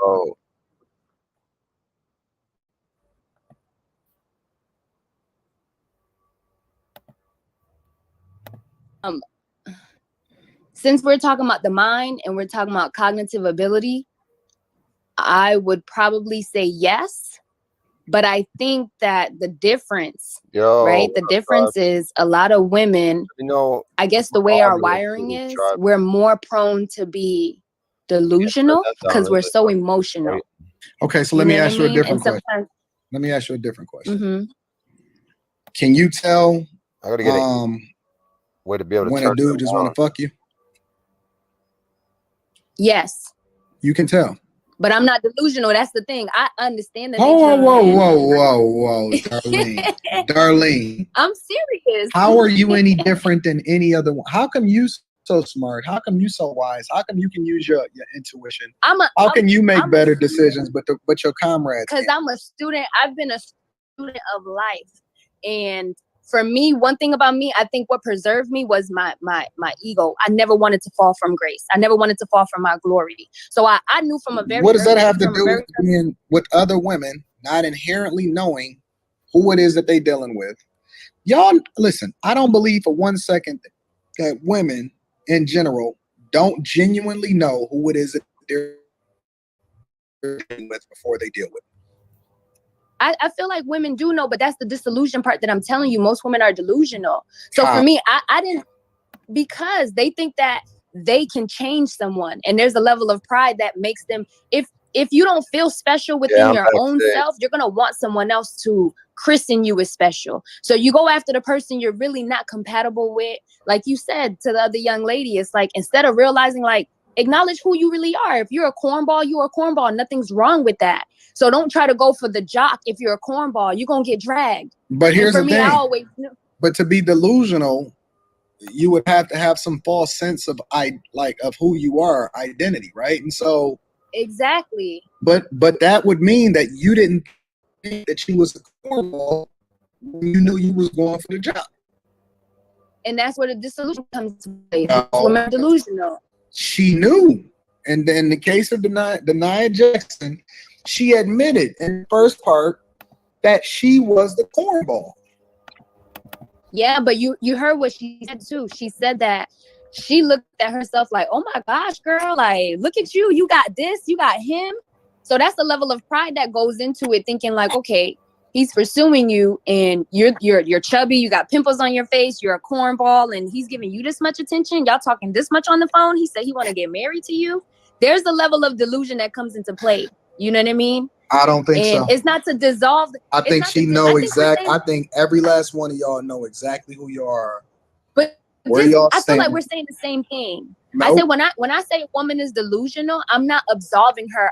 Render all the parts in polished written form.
Oh, Since we're talking about the mind and we're talking about cognitive ability, I would probably say yes. But I think that the difference, right? The difference is a lot of women, I guess the way our wiring is, we're more prone to be delusional because we're so emotional. Okay, so let me ask you a different question. Let me ask you a different question. Can you tell I gotta get way to be able to when a dude just want to fuck you? Yes. You can tell. But I'm not delusional. That's the thing. I understand the nature. Whoa, Darlene. Darlene. I'm serious. How are you any different than any other one? How come you so smart? How come you so wise? How come you can use your intuition? How can you make better decisions, but your comrades? Because I'm a student. I've been a student of life, and for me, one thing about me, I think what preserved me was my ego. I never wanted to fall from grace. I never wanted to fall from my glory. So I knew from a very what does that have to do with being with other women, not inherently knowing who it is that they dealing with? Y'all, listen, I don't believe for 1 second that women in general don't genuinely know who it is that they're dealing with before they deal with it. I feel like women do know, but that's the disillusion part that I'm telling you. Most women are delusional. So for me, I didn't, because they think that they can change someone. And there's a level of pride that makes them, if you don't feel special within your own self, you're going to want someone else to christen you as special. So you go after the person you're really not compatible with. Like you said to the other young lady, it's like, instead of realizing, like, acknowledge who you really are. If you're a cornball, you're a cornball. Nothing's wrong with that. So don't try to go for the jock. If you're a cornball, you're going to get dragged. But here's the thing. I always knew. But to be delusional, you would have to have some false sense of of who you are, identity, right? And so exactly. But that would mean that you didn't think that she was a cornball when you knew you was going for the job. And that's where the disillusion comes to play. Women delusional. She knew. And then in the case of Denia Jackson, she admitted in the first part that she was the cornball. Yeah, but you heard what she said too. She said that she looked at herself like, oh my gosh, girl, like, look at you. You got this, you got him. So that's the level of pride that goes into it, thinking like, okay, he's pursuing you and you're chubby, you got pimples on your face, you're a cornball, and he's giving you this much attention. Y'all talking this much on the phone. He said he want to get married to you. There's the level of delusion that comes into play. You know what I mean? I don't think so. It's not to dissolve. I think she know exactly. I think every last one of y'all know exactly who you are. But I feel like we're saying the same thing. Nope. I said when I say a woman is delusional, I'm not absolving her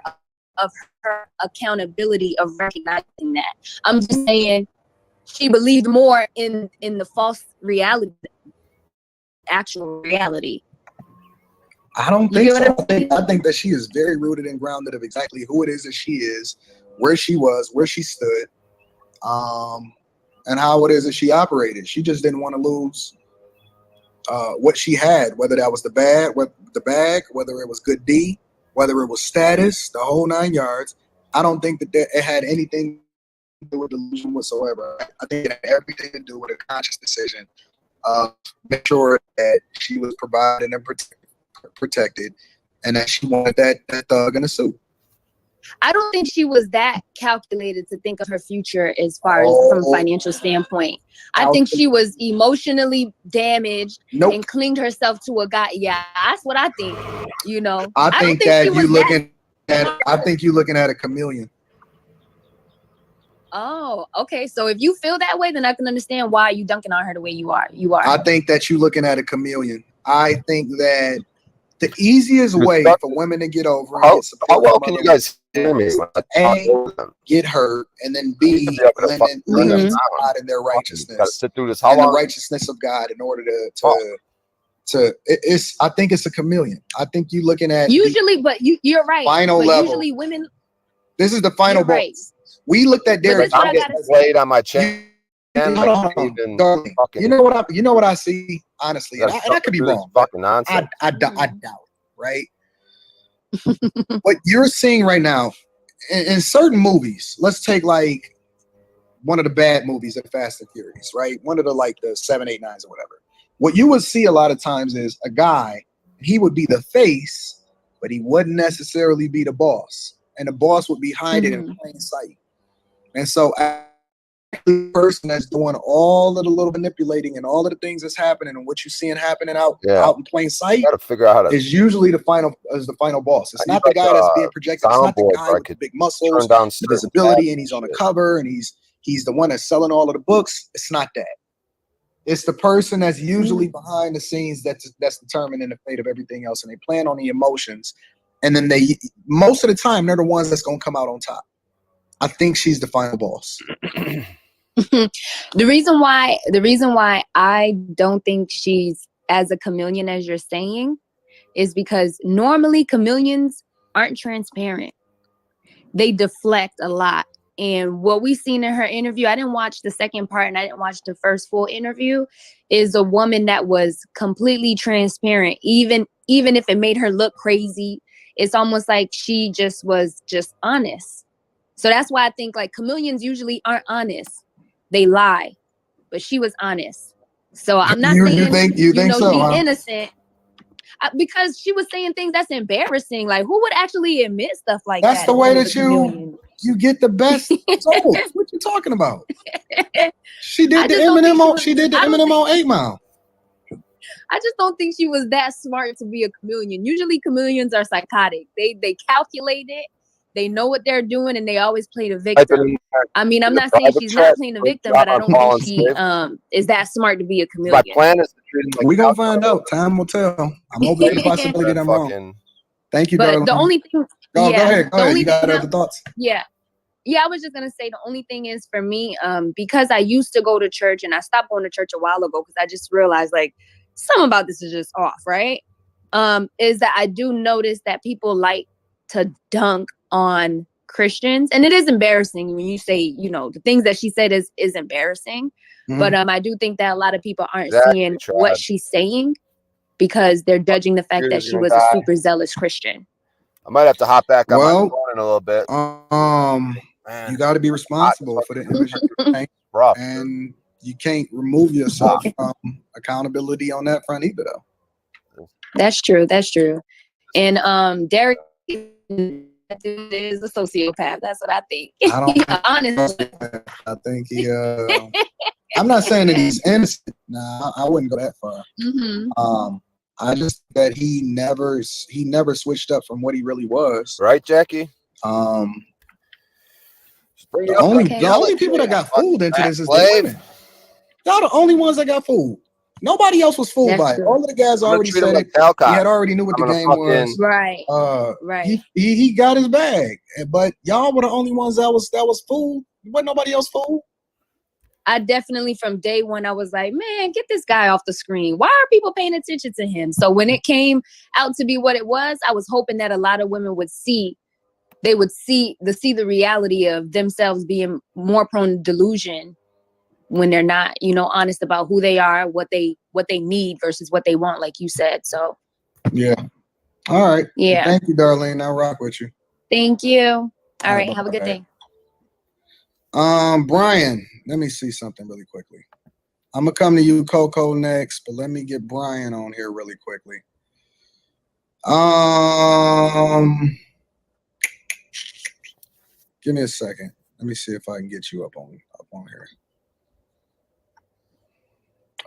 of her accountability of recognizing that. I'm just saying she believed more in the false reality, actual reality. I don't think so. I think that she is very rooted and grounded of exactly who it is that she is, where she was, where she stood, and how it is that she operated. She just didn't want to lose what she had, whether that was the bag, whether it was good D, whether it was status, the whole 9 yards. I don't think that it had anything to do with delusion whatsoever. I think it had everything to do with a conscious decision of make sure that she was provided and protected, and that she wanted that thug in a suit. I don't think she was that calculated to think of her future as far as from a financial standpoint. I think she was emotionally damaged and clinged herself to a guy. Yeah, that's what I think. You know, I think that you looking at. I think you're looking at a chameleon. Oh, okay. So if you feel that way, then I can understand why you dunking on her the way you are. I think that you're looking at a chameleon. I think that the easiest way for women to get over it is how well can you guys hear me? A, get hurt, and then B, lean God in their righteousness. Sit through this. How long? The righteousness of God in order to it's. I think it's a chameleon. I think you're looking at usually, but you're right. Final level. Usually, women. This is the final ball. Right. We looked at Derek. I'm getting played on my chest. You know what I see, honestly, and I could be wrong. Fucking nonsense. I doubt, right? what you're seeing right now in certain movies, let's take like one of the bad movies of Fast and Furious, right? One of the like the 7, 8, 9s or whatever. What you would see a lot of times is a guy, he would be the face, but he wouldn't necessarily be the boss. And the boss would be hiding in plain sight. And so the person that's doing all of the little manipulating and all of the things that's happening and what you're seeing happening out in plain sight, gotta figure out how to, is usually the final boss. It's not the guy that's being projected. It's not the guy with the big muscles, the visibility, and he's on the cover, and he's the one that's selling all of the books. It's not that. It's the person that's usually behind the scenes that's determining the fate of everything else, and they plan on the emotions. And then most of the time, they're the ones that's going to come out on top. I think she's the final boss. The reason why I don't think she's as a chameleon as you're saying is because normally chameleons aren't transparent. They deflect a lot. And what we've seen in her interview, I didn't watch the second part and I didn't watch the first full interview, is a woman that was completely transparent. Even if it made her look crazy, it's almost like she just was just honest. So that's why I think like chameleons usually aren't honest. They lie, but she was honest. So I'm not saying you think so, she's innocent. Because she was saying things that's embarrassing. Like, who would actually admit stuff like that? That's the way that you get the best souls. What you talking about? She did the Eminem on 8 Mile. I just don't think she was that smart to be a chameleon. Usually chameleons are psychotic. They calculate it. They know what they're doing, and they always play the victim. I mean, I'm not saying she's not playing the victim, but I don't think she is that smart to be a chameleon. My plan is to treat him like we're going to find out. Time will tell. I'm open to the possibility that I'm wrong. Thank you, darling. But the only thing... Go ahead. You got other thoughts? Yeah, I was just going to say the only thing is for me, because I used to go to church, and I stopped going to church a while ago because I just realized, like, something about this is just off, right? Is that I do notice that people like to dunk on Christians, and it is embarrassing when you say, the things that she said is embarrassing. But I do think that a lot of people aren't seeing what she's saying because they're judging the fact that she was a super zealous Christian. I might have to hop back on my phone in a little bit. You got to be responsible for the image you paint, and you can't remove yourself from accountability on that front either, though. That's true. And Derek is a sociopath. That's what I think. Honestly, I think he. I'm not saying that he's innocent. Nah, I wouldn't go that far. I just that he never switched up from what he really was. Right, Jackie? The only people that got fooled into this is the women. Y'all the only ones that got fooled. Nobody else was fooled by it. All of the guys already said it. He had already knew what the game was. Right. Right. He got his bag. But y'all were the only ones that was fooled. Wasn't nobody else fooled. I definitely, from day one, I was like, man, get this guy off the screen. Why are people paying attention to him? So when it came out to be what it was, I was hoping that a lot of women would see the reality of themselves being more prone to delusion when they're not, honest about who they are, what they need versus what they want, like you said. So yeah. All right. Yeah. Thank you, Darlene. I'll rock with you. Thank you. All right. Have a good day. Brian, let me see something really quickly. I'm gonna come to you, Coco, next, but let me get Brian on here really quickly. Give me a second. Let me see if I can get you up on here.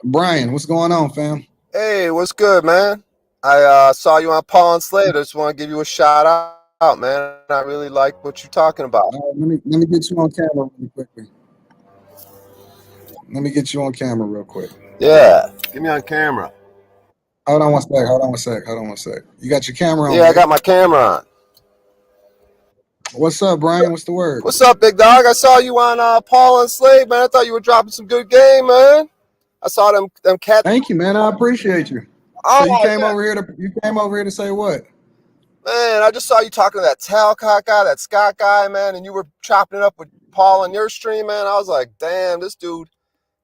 Brian, what's going on, fam? Hey, what's good, man? I saw you on Paul and Slade. I just want to give you a shout out, man. I really like what you're talking about. All right, let me get you on camera really quickly. Yeah, get me on camera. Hold on one sec. You got your camera on? Yeah, I got my camera on. What's up, Brian? What's the word? What's up, big dog? I saw you on Paul and Slade, man. I thought you were dropping some good game, man. I saw them cats. Thank you, man. I appreciate you. So you came over here to say what? Man, I just saw you talking to that Talcott guy, that Scott guy, man, and you were chopping it up with Paul on your stream, man. I was like, damn, this dude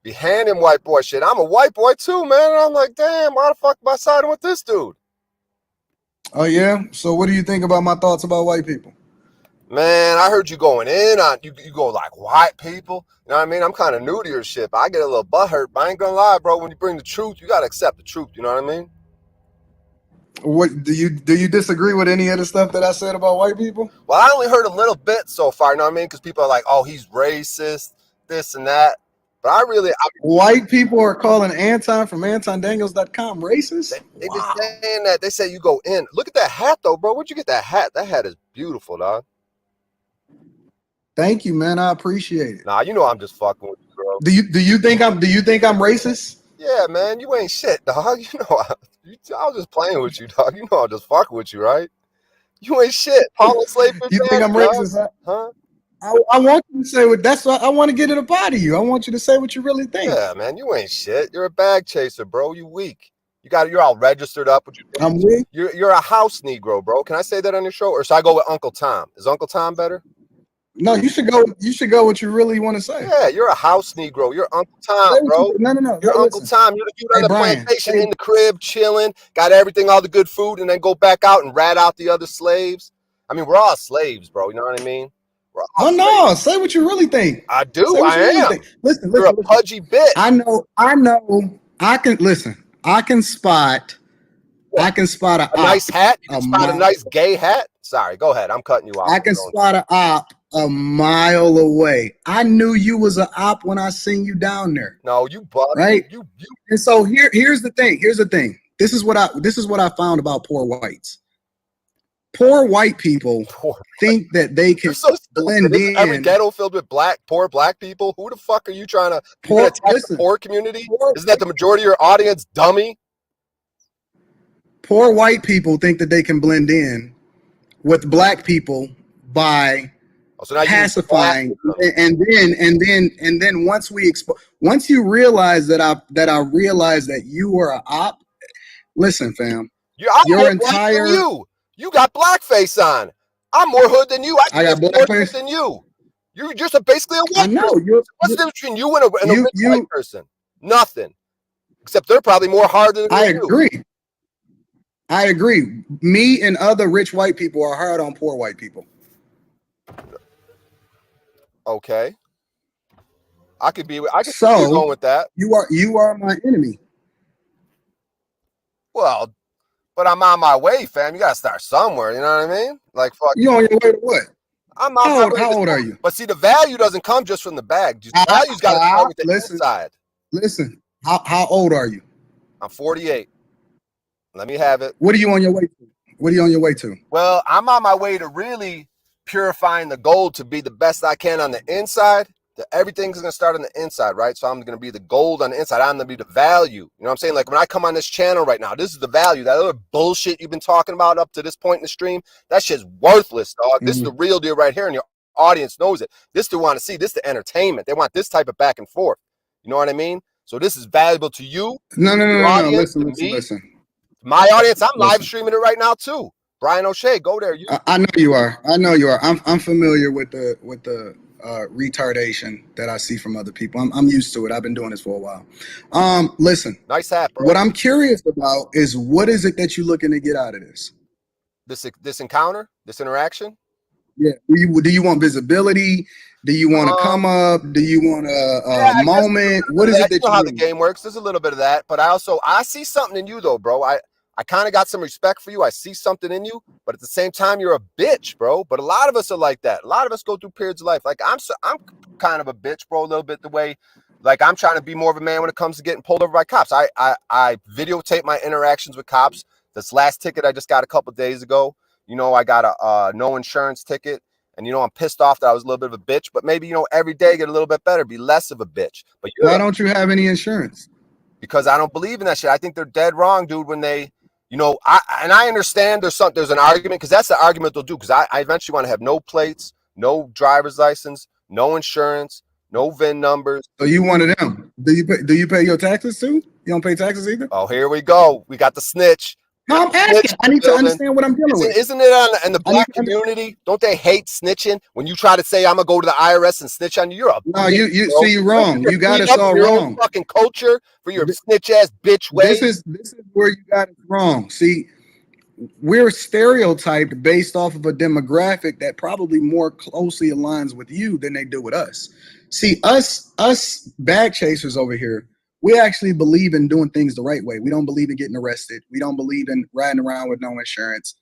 be handing white boy shit. I'm a white boy too, man. And I'm like, damn, why the fuck am I siding with this dude? Oh yeah. So what do you think about my thoughts about white people? Man, I heard you going in on you go like white people. You know what I mean? I'm kind of new to your shit, but I get a little butthurt. But I ain't gonna lie, bro. When you bring the truth, you gotta accept the truth. You know what I mean? What do you disagree with any of the stuff that I said about white people? Well, I only heard a little bit so far. You know what I mean? Because people are like, "Oh, he's racist, this and that." But White people are calling Anton from AntonDaniels.com racist. they be Wow. saying that. They say you go in. Look at that hat, though, bro. Where'd you get that hat? That hat is beautiful, dog. Thank you, man. I appreciate it. Nah, you know I'm just fucking with you, bro. Do you think I'm racist? Yeah, man, you ain't shit, dog. You know I was just playing with you, dog. You know I'm just fucking with you, right? You ain't shit. Paul enslaved your You think daddy, I'm dog. racist? Huh? I want you to say what that's what I want to get it up out of you. I want you to say what you really think. Yeah, man, you ain't shit. You're a bag chaser, bro. You weak. You're all registered up with your I'm weak. You're a house Negro, bro. Can I say that on your show? Or should I go with Uncle Tom? Is Uncle Tom better? No, you should go what you really want to say. Yeah, you're a house Negro. You're Uncle Tom, bro. No. You're Uncle Tom. You're the dude on the plantation in the crib, chilling, got everything, all the good food, and then go back out and rat out the other slaves. I mean, we're all slaves, bro. You know what I mean? Oh no, say what you really think. I do. I am. Listen, you're a pudgy bitch. I know. I can listen. I can spot a nice hat. You can spot a nice gay hat. Sorry, go ahead. I'm cutting you off. I can spot an op a mile away. I knew you was an op when I seen you down there. No, you bug. Right? You. And so here's the thing. This is what I found about poor whites. Poor white people think that they can blend in. Every ghetto filled with poor black people. Who the fuck are you trying to attack the poor community? Isn't that the majority of your audience, dummy? Poor white people think that they can blend in with black people by pacifying, and then once you realize that I realize that you are an op. Listen, fam, your entire you got blackface on. I'm more hood than you. I got blackface than you. You're just basically a white person. What's the difference between you and a rich white person? Nothing, except they're probably more hard than you. I agree. Me and other rich white people are hard on poor white people. Okay. I could be going with that. You are my enemy. Well, but I'm on my way, fam. You gotta start somewhere. You know what I mean? Like, fuck. You on your way to what? I'm on my way. How old are you? But see, the value doesn't come just from the bag. The value's got to come with the inside. Listen. How old are you? I'm 48. Let me have it. What are you on your way to? Well, I'm on my way to really purifying the gold to be the best I can on the inside. Everything's going to start on the inside, right? So I'm going to be the gold on the inside. I'm going to be the value. You know what I'm saying? Like when I come on this channel right now, this is the value. That other bullshit you've been talking about up to this point in the stream, that shit's worthless, dog. This is the real deal right here, and your audience knows it. This they want to see. This is the entertainment. They want this type of back and forth. You know what I mean? So this is valuable to you. No. Listen. My audience, I'm live streaming it right now too. Brian O'Shea, go there. I know you are. I'm familiar with the retardation that I see from other people. I'm used to it. I've been doing this for a while. Listen. Nice hat, bro. What I'm curious about is what is it that you're looking to get out of this? This encounter, this interaction? Yeah. Do you want visibility? Do you want to come up? Do you want a moment? What is it that you know how the game works? There's a little bit of that, but I see something in you though, bro. I kind of got some respect for you. I see something in you, but at the same time, you're a bitch, bro. But a lot of us are like that. A lot of us go through periods of life. Like I'm kind of a bitch, bro. A little bit the way, like I'm trying to be more of a man when it comes to getting pulled over by cops. I videotape my interactions with cops. This last ticket I just got a couple of days ago. You know, I got a no insurance ticket, and you know I'm pissed off that I was a little bit of a bitch. But maybe every day get a little bit better, be less of a bitch. But why don't you have any insurance? Because I don't believe in that shit. I think they're dead wrong, dude. When they I understand there's an argument, because that's the argument they'll do, because I eventually want to have no plates, no driver's license, no insurance, no VIN numbers. So you one of them. Do you pay your taxes too? You don't pay taxes either? Oh, here we go. We got the snitch. No, I'm asking. I need to understand what I'm dealing with. Isn't it in the black community? Don't they hate snitching? When you try to say I'm gonna go to the IRS and snitch on you, you're a no. You see, you're wrong. You got us all wrong. Fucking culture for your snitch ass bitch ways. This is where you got it wrong. See, we're stereotyped based off of a demographic that probably more closely aligns with you than they do with us. See, us bag chasers over here, we actually believe in doing things the right way. We don't believe in getting arrested. We don't believe in riding around with no insurance.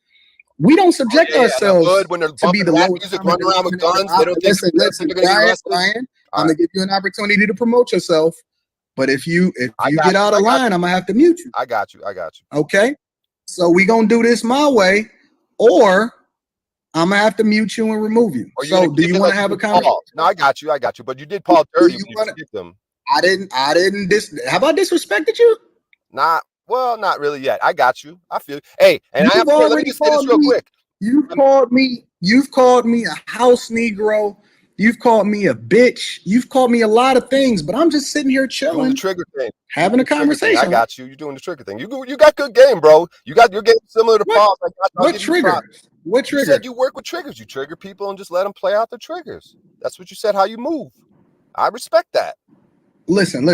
We don't subject ourselves when they're to be the rap lowest music, common running around with denominator. guns. They don't think Listen, they're gonna get arrested. Brian, All I'm gonna give you an opportunity to promote yourself. But if you get out of line, I'm gonna have to mute you. I got you. Okay. So we gonna do this my way, or I'm gonna have to mute you and remove you. So do you want to have a conversation? No, I got you. But you did Paul dirty when you kicked him. I didn't have I disrespected you? Not really yet. I got you. I feel you. Hey, and You've let me just say this real quick. You've called me a house Negro. You've called me a bitch. You've called me a lot of things, but I'm just sitting here chilling. Doing the trigger thing. Having a conversation. I got you. You're doing the trigger thing. You got good game, bro. You got your game similar to Paul's. What trigger? What trigger? You said you work with triggers. You trigger people and just let them play out their triggers. That's what you said, how you move. I respect that. Listen.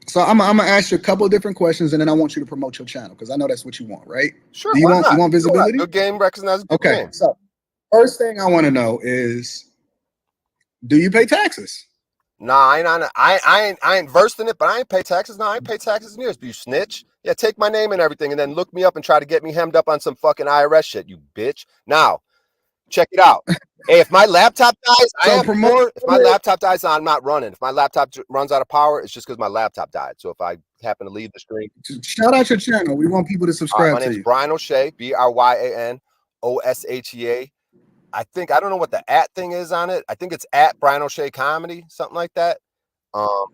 So I'm gonna ask you a couple of different questions, and then I want you to promote your channel because I know that's what you want, right? Sure. You want visibility? Good game recognizes good game. So first thing I want to know is, do you pay taxes? Nah, I ain't versed in it, but I ain't pay taxes. Nah, I ain't pay taxes in years. Do you snitch? Yeah, take my name and everything, and then look me up and try to get me hemmed up on some fucking IRS shit, you bitch. Now, check it out. Hey, if my laptop dies, if my laptop dies, I'm not running. If my laptop runs out of power, it's just because my laptop died. So if I happen to leave the screen. Shout out your channel. We want people to subscribe to you. My name's Brian O'Shea, BryanOshea. I don't know what the @ thing is on it. I think it's @ Brian O'Shea Comedy, something like that.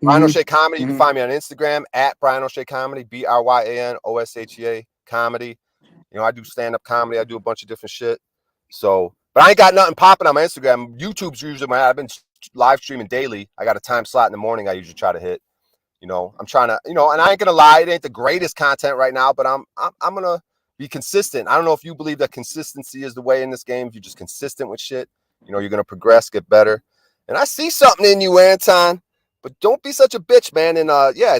Brian O'Shea Comedy. You can find me on Instagram @ Brian O'Shea Comedy, BryanOshea Comedy. You know, I do stand-up comedy. I do a bunch of different shit. So, but I ain't got nothing popping on my Instagram. YouTube's usually I've been live streaming daily. I got a time slot in the morning I usually try to hit. You know, I'm trying to, and I ain't gonna lie, it ain't the greatest content right now, but I'm gonna be consistent. I don't know if you believe that consistency is the way in this game. If you're just consistent with shit, you're gonna progress, get better. And I see something in you, Anton. But don't be such a bitch, man. And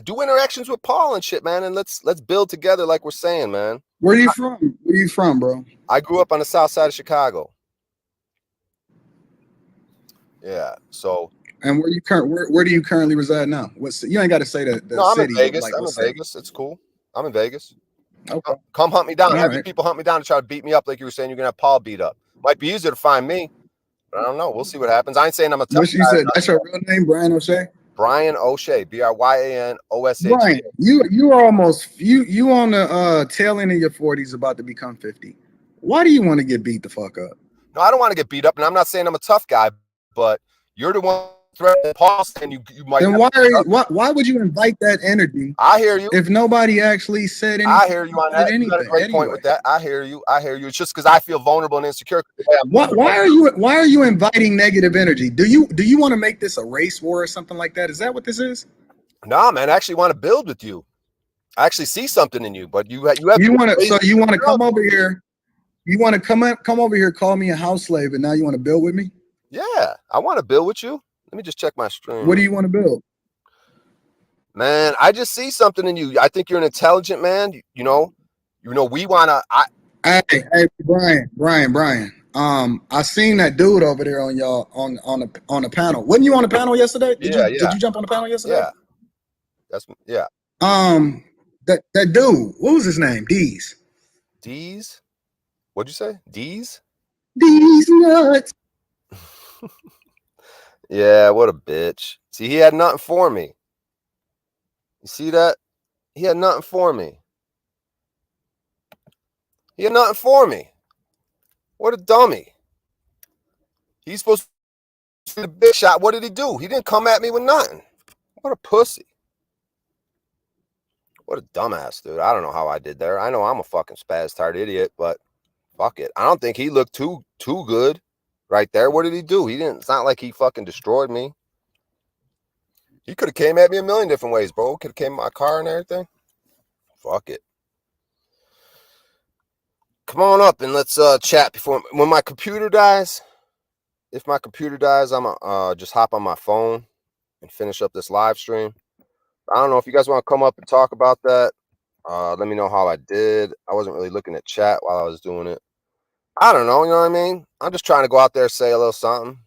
do interactions with Paul and shit, man. And let's build together, like we're saying, man. Where are you from? Where are you from, bro? I grew up on the south side of Chicago. Yeah. So. And where do you currently reside now? You ain't got to say that. No, I'm in Vegas. I'm in Vegas. It's cool. I'm in Vegas. Okay. Come hunt me down. People hunt me down to try to beat me up, like you were saying. You're gonna have Paul beat up. Might be easier to find me, but I don't know. We'll see what happens. I ain't saying I'm a tough guy. You said that's your real name, Brian O'Shea. Brian O'Shea, BryanOshea. Brian, you are almost you on the tail end of your 40s, about to become 50. Why do you want to get beat the fuck up? No, I don't want to get beat up, and I'm not saying I'm a tough guy, but you're the one threatening Paul, and you might. Then why would you invite that energy? I hear you. If nobody actually said anything, I hear you on that. You got a great point with that. I hear you. It's just because I feel vulnerable and insecure. Why are you inviting negative energy? Do you want to make this a race war or something like that? Is that what this is? Nah, man. I actually want to build with you. I actually see something in you, but you want to come over here. You want to come over here, call me a house slave, and now you want to build with me? Yeah, I want to build with you. Let me just check my stream. What do you want to build? Man, I just see something in you. I think you're an intelligent man. We want to. Hey, Brian. I seen that dude over there on y'all on the panel. Wasn't you on the panel yesterday? Did you jump on the panel yesterday? Yeah. That dude. What was his name? D's. What'd you say? D's nuts. Yeah, what a bitch. See, he had nothing for me. You see that? He had nothing for me. What a dummy. He's supposed to be the big shot. What did he do? He didn't come at me with nothing. What a pussy. What a dumbass, dude. I don't know how I did there. I know I'm a fucking spaz-tard idiot, but fuck it. I don't think he looked too good. Right there, what did he do? It's not like he fucking destroyed me. He could have came at me a million different ways, bro. Could have came in my car and everything. Fuck it. Come on up and let's chat when my computer dies. If my computer dies, I'm just hop on my phone and finish up this live stream. I don't know if you guys want to come up and talk about that. Let me know how I did. I wasn't really looking at chat while I was doing it. I don't know, you know what I mean? I'm just trying to go out there, say a little something.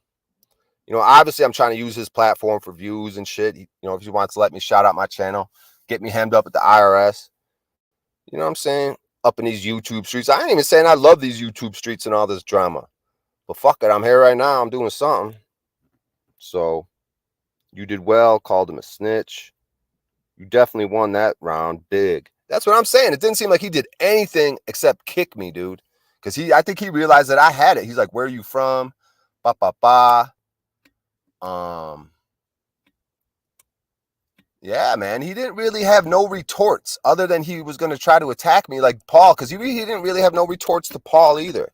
You know, obviously I'm trying to use his platform for views and shit. You know, if he wants to let me shout out my channel, get me hemmed up at the IRS. You know what I'm saying? Up in these YouTube streets. I ain't even saying I love these YouTube streets and all this drama. But fuck it, I'm here right now. I'm doing something. So you did well, called him a snitch. You definitely won that round big. That's what I'm saying. It didn't seem like he did anything except kick me, dude. Because I think he realized that I had it. He's like, where are you from? Ba ba ba. Yeah, man. He didn't really have no retorts other than he was going to try to attack me like Paul, because he didn't really have no retorts to Paul either.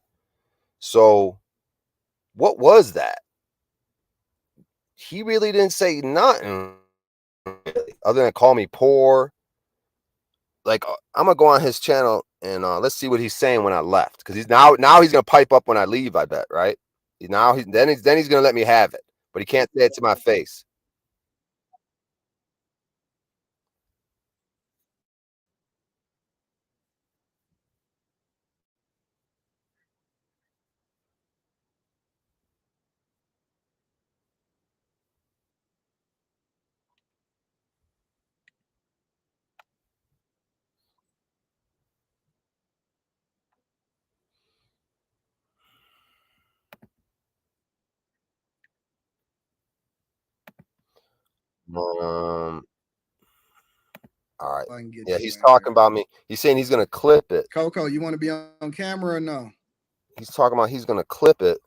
So what was that? He really didn't say nothing really, other than call me poor. Like, I'm gonna go on his channel and let's see what he's saying when I left, because he's now he's gonna pipe up when I leave. I bet, right? Then he's gonna let me have it, but he can't say it to my face. All right. Yeah, he's talking about me. He's saying he's gonna clip it. Coco, you want to be on camera or no? He's talking about he's gonna clip it.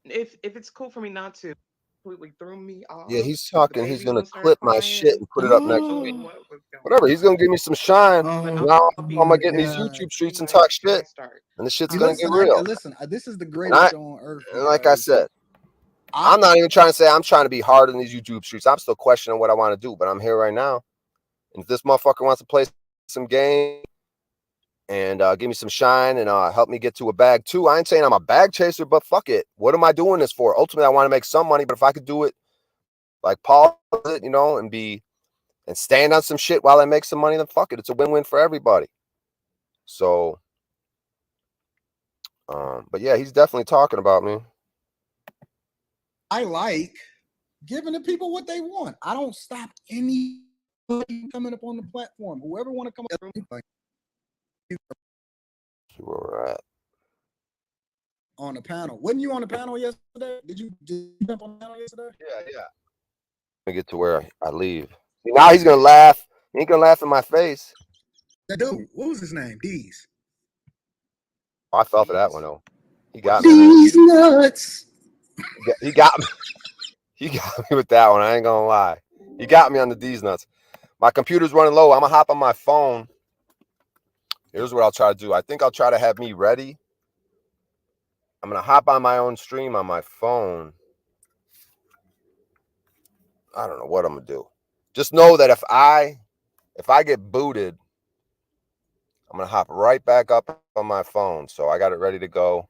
If it's cool for me not to, completely threw me off. Yeah, he's talking. He's gonna clip my shit and put it up next week. Whatever. He's gonna give me some shine. Now I'm gonna get in these YouTube streets and talk shit, and the shit's gonna get real. Listen, this is the greatest show on earth. And like I said, I'm not even trying to say I'm trying to be hard in these YouTube streets. I'm still questioning what I want to do, but I'm here right now. And if this motherfucker wants to play some game and give me some shine and help me get to a bag too, I ain't saying I'm a bag chaser, but fuck it. What am I doing this for? Ultimately, I want to make some money, but if I could do it like Paul did, you know, and stand on some shit while I make some money, then fuck it. It's a win-win for everybody. So, but yeah, he's definitely talking about me. I like giving the people what they want. I don't stop anybody coming up on the platform. Whoever want to come up, See where we're at on the panel. Wasn't you on the panel yesterday? Did you jump on the panel yesterday? Yeah. Let me get to where I leave. See, now he's gonna laugh. He ain't gonna laugh in my face. That dude, what was his name? Deez. Oh, I fell for that one though. He got me. These nuts. He got me. He got me with that one. I ain't gonna lie. He got me on the D's nuts. My computer's running low. I'm gonna hop on my phone. Here's what I'll try to do. I think I'll try to have me ready. I'm gonna hop on my own stream on my phone. I don't know what I'm gonna do. Just know that if I get booted, I'm gonna hop right back up on my phone. So I got it ready to go.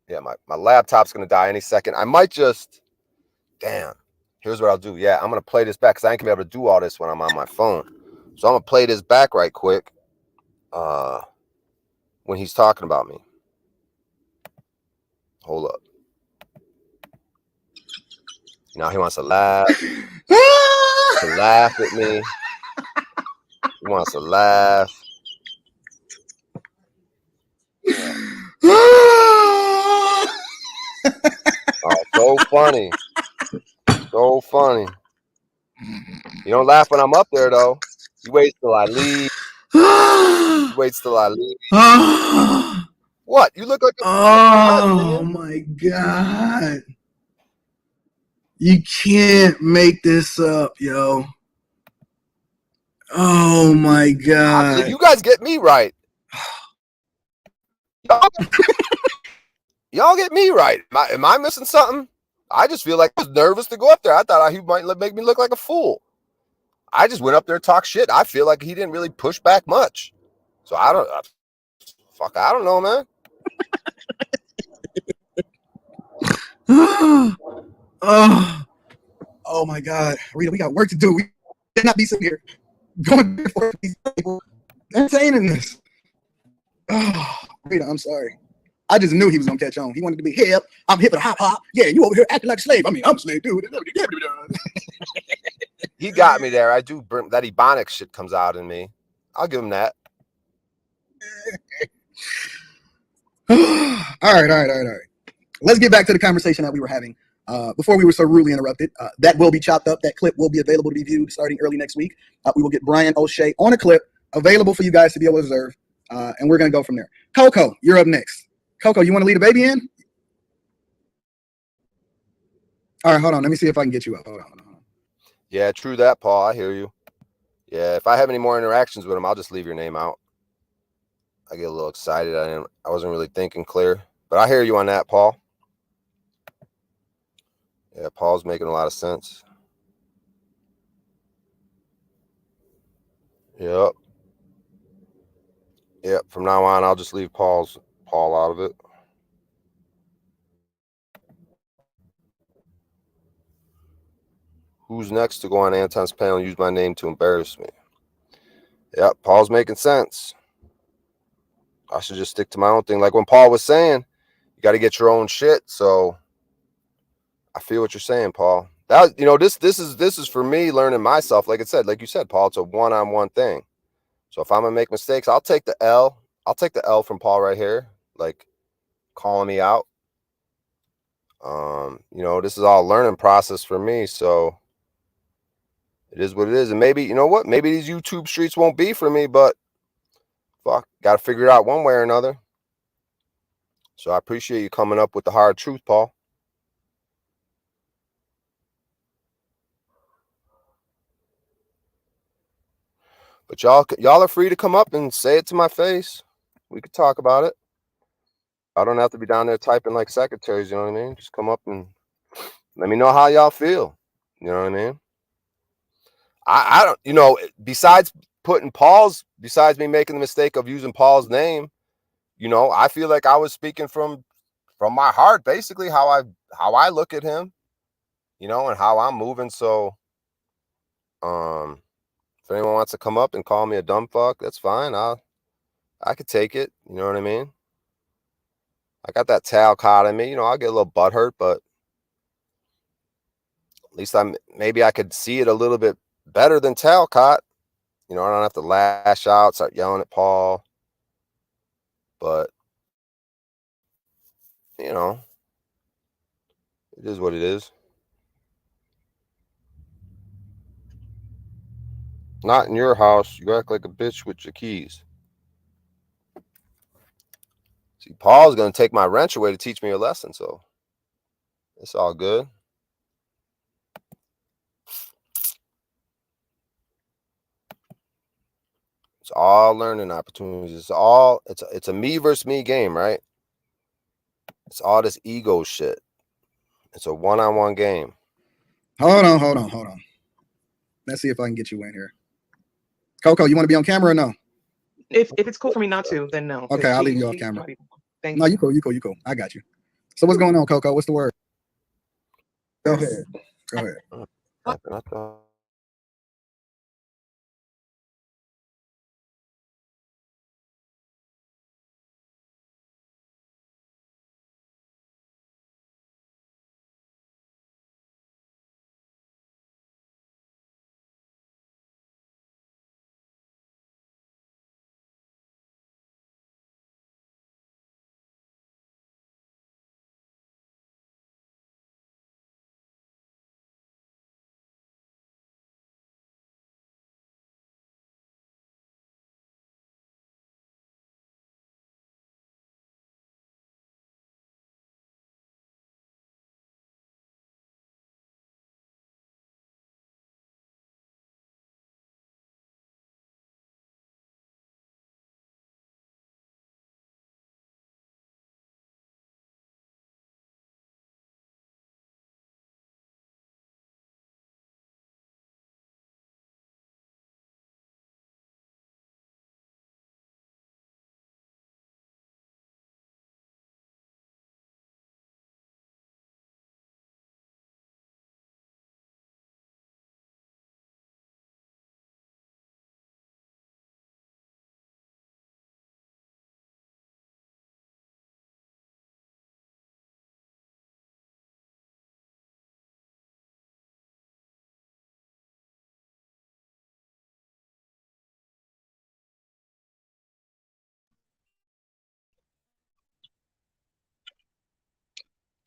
Yeah, my laptop's gonna die any second. I might just, damn. Here's what I'll do. Yeah, I'm gonna play this back because I ain't gonna be able to do all this when I'm on my phone. So I'm gonna play this back right quick. When he's talking about me. Hold up. Now he wants to laugh. To laugh at me. He wants to laugh. Oh, so funny. So funny. You don't laugh when I'm up there, though. You wait till I leave. You wait till I leave. What? You look like a... Oh, my God. You can't make this up, yo. Oh, my God. You guys get me right. Y'all get me right. Am I missing something? I just feel like I was nervous to go up there. I thought he might make me look like a fool. I just went up there to talk shit. I feel like he didn't really push back much. So I don't know, man. Oh my God. Rita, we got work to do. not be sitting here going back and forth with these people entertaining this. Oh, Rita, I'm sorry. I just knew he was gonna catch on. He wanted to be hip. I'm hip and hop. Yeah, you over here acting like a slave. I mean, I'm a slave, dude. He got me there. I do. That Ebonics shit comes out in me. I'll give him that. All right. Let's get back to the conversation that we were having before we were so rudely interrupted. That will be chopped up. That clip will be available to be viewed starting early next week. We will get Brian O'Shea on a clip available for you guys to be able to observe, and we're going to go from there. Coco, you're up next. Coco, you want to lead a baby in? All right, hold on. Let me see if I can get you up. Hold on. Yeah, true that, Paul. I hear you. Yeah, if I have any more interactions with him, I'll just leave your name out. I get a little excited. I wasn't really thinking clear, but I hear you on that, Paul. Yeah, Paul's making a lot of sense. Yep. From now on, I'll just leave Paul out of it. Who's next to go on Anton's panel and use my name to embarrass me? Yep, Paul's making sense. I should just stick to my own thing. Like when Paul was saying, you got to get your own shit. So I feel what you're saying, Paul. That this is for me learning myself. Like you said, Paul, it's a one-on-one thing. So if I'm gonna make mistakes, I'll take the L. I'll take the L from Paul right here, like calling me out. This is all a learning process for me. So it is what it is. And maybe, you know what? Maybe these YouTube streets won't be for me, but fuck, got to figure it out one way or another. So I appreciate you coming up with the hard truth, Paul. But y'all are free to come up and say it to my face. We could talk about it. I don't have to be down there typing like secretaries, you know what I mean? Just come up and let me know how y'all feel. You know what I mean? I don't, besides me making the mistake of using Paul's name, I feel like I was speaking from my heart, basically how I look at him, and how I'm moving. So, if anyone wants to come up and call me a dumb fuck, that's fine. I could take it. You know what I mean? I got that tail caught in me. I'll get a little butthurt, but at least maybe I could see it a little bit better than Talcott. I don't have to lash out, start yelling at Paul. But, it is what it is. Not in your house. You act like a bitch with your keys. See, Paul's going to take my wrench away to teach me a lesson, so it's all good. It's all learning opportunities. It's a me versus me game, right? It's all this ego shit. It's a one-on-one game. Hold on. Let's see if I can get you in here. Coco, you want to be on camera or no? If it's cool for me not to, then no. Okay, I'll leave you off camera. Thank you. You cool. I got you. So what's going on, Coco? What's the word? Go ahead.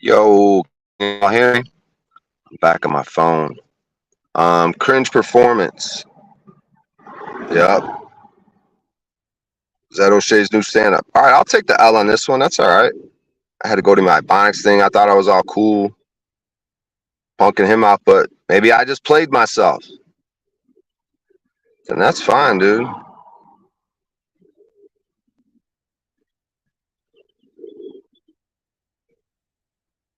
Yo, can y'all hear me? I'm back on my phone. Cringe performance. Yep. Zed O'Shea's new stand-up. All right, I'll take the L on this one. That's all right. I had to go to my Ebonics thing. I thought I was all cool, punking him out, but maybe I just played myself. And that's fine, dude.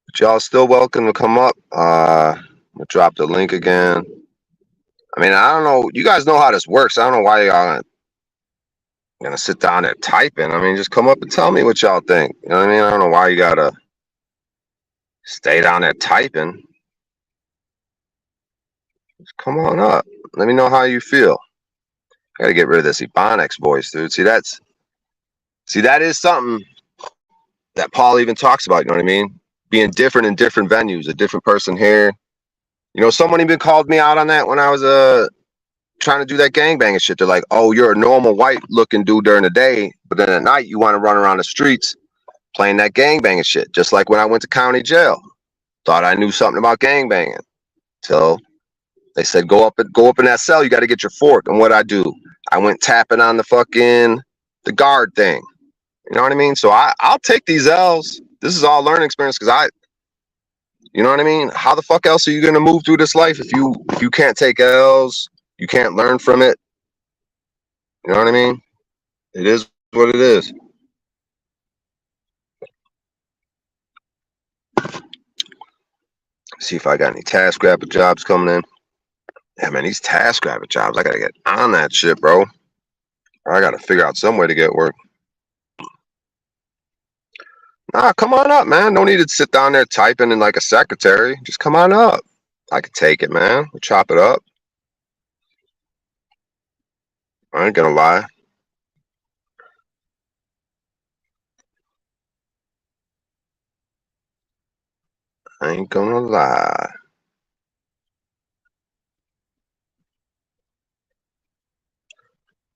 But y'all still welcome to come up. We'll drop the link again. I mean, I don't know. You guys know how this works. I don't know why y'all gonna sit down there typing. I mean, just come up and tell me what y'all think. You know what I mean? I don't know why you gotta stay down there typing. Just come on up. Let me know how you feel. I gotta get rid of this Ebonics voice, dude. See, that is something that Paul even talks about. You know what I mean? Being different in different venues, a different person here. You know, someone even called me out on that when I was trying to do that gangbanging shit. They're like, "Oh, you're a normal white looking dude during the day, but then at night you want to run around the streets playing that gangbanging shit." Just like when I went to county jail, thought I knew something about gangbanging till they said, go up in that cell. You got to get your fork. And what I do, I went tapping on the guard thing. You know what I mean? So I'll take these L's. This is all learning experience because you know what I mean? How the fuck else are you gonna move through this life if you can't take L's? You can't learn from it. You know what I mean? It is what it is. See if I got any TaskRabbit jobs coming in. Yeah, man, these TaskRabbit jobs, I gotta get on that shit, bro. Or I gotta figure out some way to get work. Nah, come on up, man. No need to sit down there typing in like a secretary. Just come on up. I could take it, man. We'll chop it up. I ain't gonna lie. I ain't gonna lie.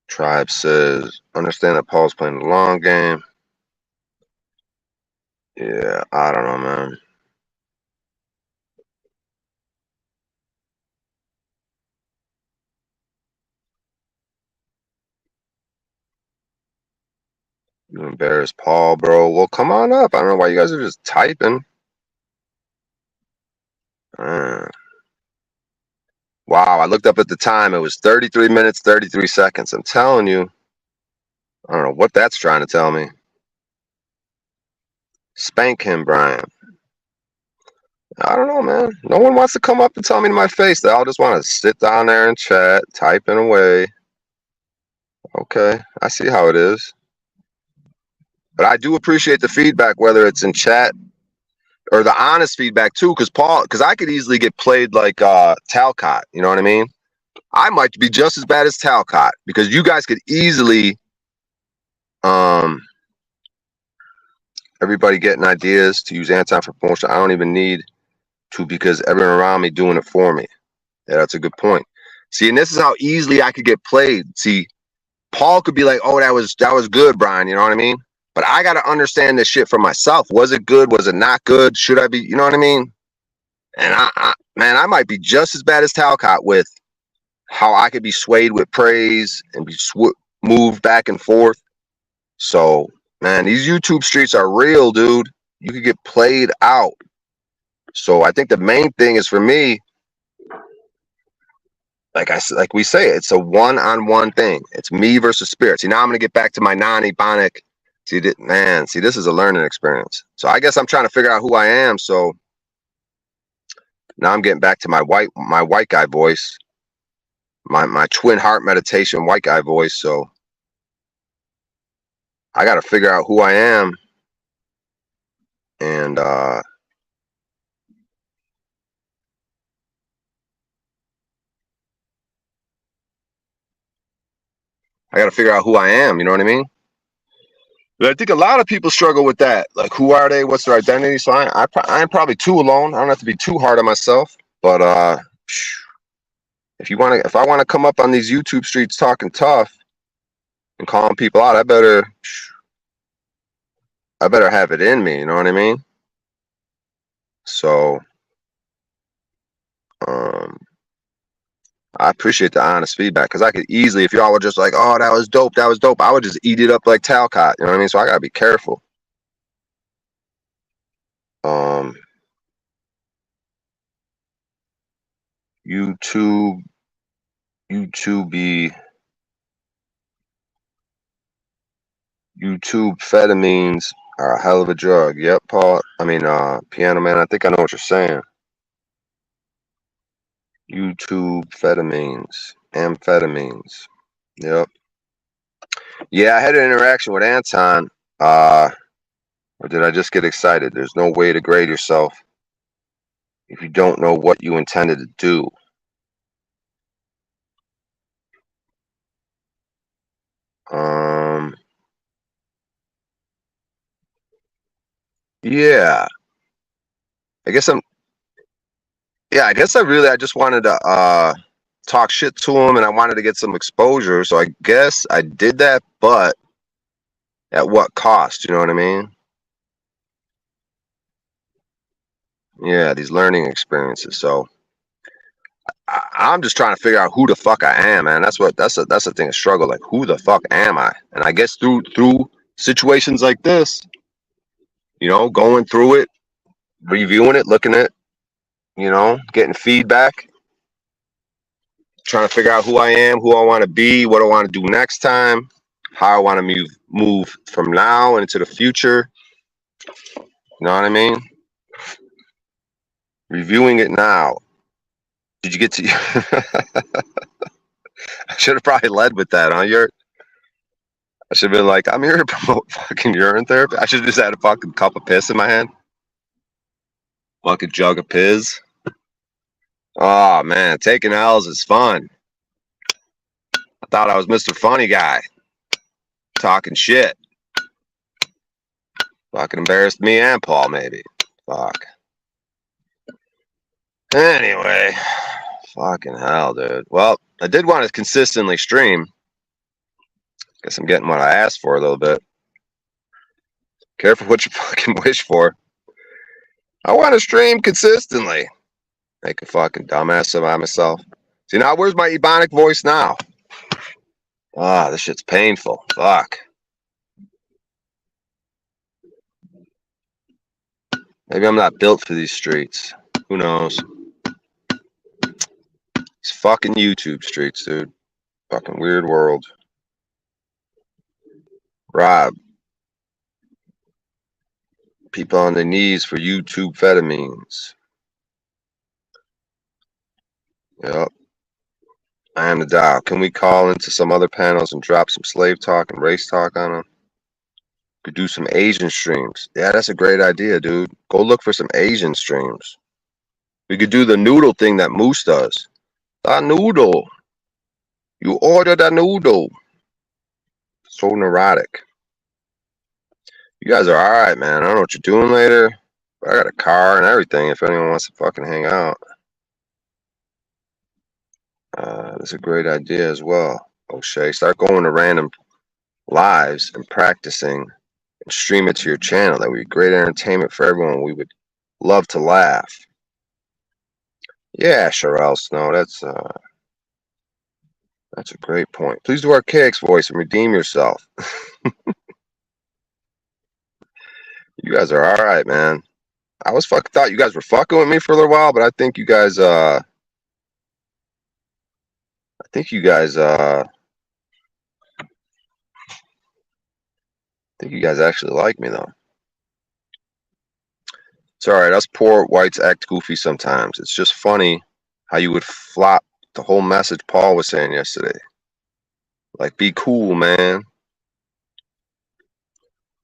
Tribe says, understand that Paul's playing the long game. Yeah, I don't know, man. You embarrass Paul, bro. Well, come on up. I don't know why you guys are just typing. Wow, I looked up at the time. It was 33 minutes, 33 seconds. I'm telling you. I don't know what that's trying to tell me. Spank him, Brian. I don't know, man. No one wants to come up and tell me to my face. They all just want to sit down there and chat, typing away. Okay, I see how it is. But I do appreciate the feedback, whether it's in chat or the honest feedback too, because I could easily get played like Talcott. You know what I mean? I might be just as bad as Talcott because you guys could easily, everybody getting ideas to use Anton for promotion. I don't even need to because everyone around me doing it for me. Yeah, that's a good point. See, and this is how easily I could get played. See, Paul could be like, "Oh, that was good, Brian." You know what I mean? But I got to understand this shit for myself. Was it good? Was it not good? Should I be? You know what I mean? And man, I might be just as bad as Talcott with how I could be swayed with praise and be moved back and forth. So, man, these YouTube streets are real, dude. You could get played out. So I think the main thing is for me, like we say, it's a one-on-one thing. It's me versus spirit. See, now I'm gonna get back to my non-Ebonic. See, this is a learning experience. So I guess I'm trying to figure out who I am. So now I'm getting back to my white guy voice, my twin heart meditation white guy voice. So I got to figure out who I am, and I got to figure out who I am. You know what I mean? But I think a lot of people struggle with that. Like, who are they? What's their identity? So I'm probably too alone. I don't have to be too hard on myself. But if I want to come up on these YouTube streets talking tough and calling people out, I better have it in me. You know what I mean? So I appreciate the honest feedback because I could easily, if y'all were just like, oh, that was dope, I would just eat it up like Talcott. You know what I mean? So I gotta be careful. YouTube amphetamines are a hell of a drug. Yep, Paul. I mean, Piano Man. I think I know what you're saying. YouTube amphetamines. Yep. Yeah, I had an interaction with Anton. Or did I just get excited? There's no way to grade yourself if you don't know what you intended to do. Yeah. I guess I just wanted to talk shit to him and I wanted to get some exposure. So I guess I did that, but at what cost? You know what I mean? Yeah, these learning experiences. So I'm just trying to figure out who the fuck I am, man. That's the thing of struggle. Like, who the fuck am I? And I guess through situations like this, you know, going through it, reviewing it, looking at, you know, getting feedback, trying to figure out who I am, who I want to be, what I want to do next time, how I want to move from now into the future. You know what I mean? Reviewing it now. Did you get to? I should have probably led with that, huh? I should have been like, I'm here to promote fucking urine therapy. I should have just had a fucking cup of piss in my hand. Fucking jug of piss. Oh man, taking L's is fun. I thought I was Mr. Funny Guy. Talking shit. Fucking embarrassed me and Paul, maybe. Fuck. Anyway. Fucking hell, dude. Well, I did want to consistently stream. Guess I'm getting what I asked for a little bit. Careful what you fucking wish for. I want to stream consistently. Make a fucking dumbass about myself. See, now where's my Ebonic voice now? Ah, this shit's painful. Fuck. Maybe I'm not built for these streets. Who knows? These fucking YouTube streets, dude. Fucking weird world. Rob. People on their knees for YouTube amphetamines. Yep. I am the dial. Can we call into some other panels and drop some slave talk and race talk on them? Could do some Asian streams. Yeah, that's a great idea, dude. Go look for some Asian streams. We could do the noodle thing that Moose does. The noodle. You order the noodle. So neurotic. You guys are alright, man. I don't know what you're doing later. But I got a car and everything if anyone wants to fucking hang out. That's a great idea as well. O'Shea, start going to random lives and practicing and stream it to your channel. That would be great entertainment for everyone. We would love to laugh. Yeah, Sherelle Snow, that's a great point. Please do Archaic's voice and redeem yourself. You guys are all right, man. I thought you guys were fucking with me for a little while, but I think you guys actually like me though. It's all right. Us poor whites act goofy sometimes. It's just funny how you would flop the whole message Paul was saying yesterday. Like, be cool, man.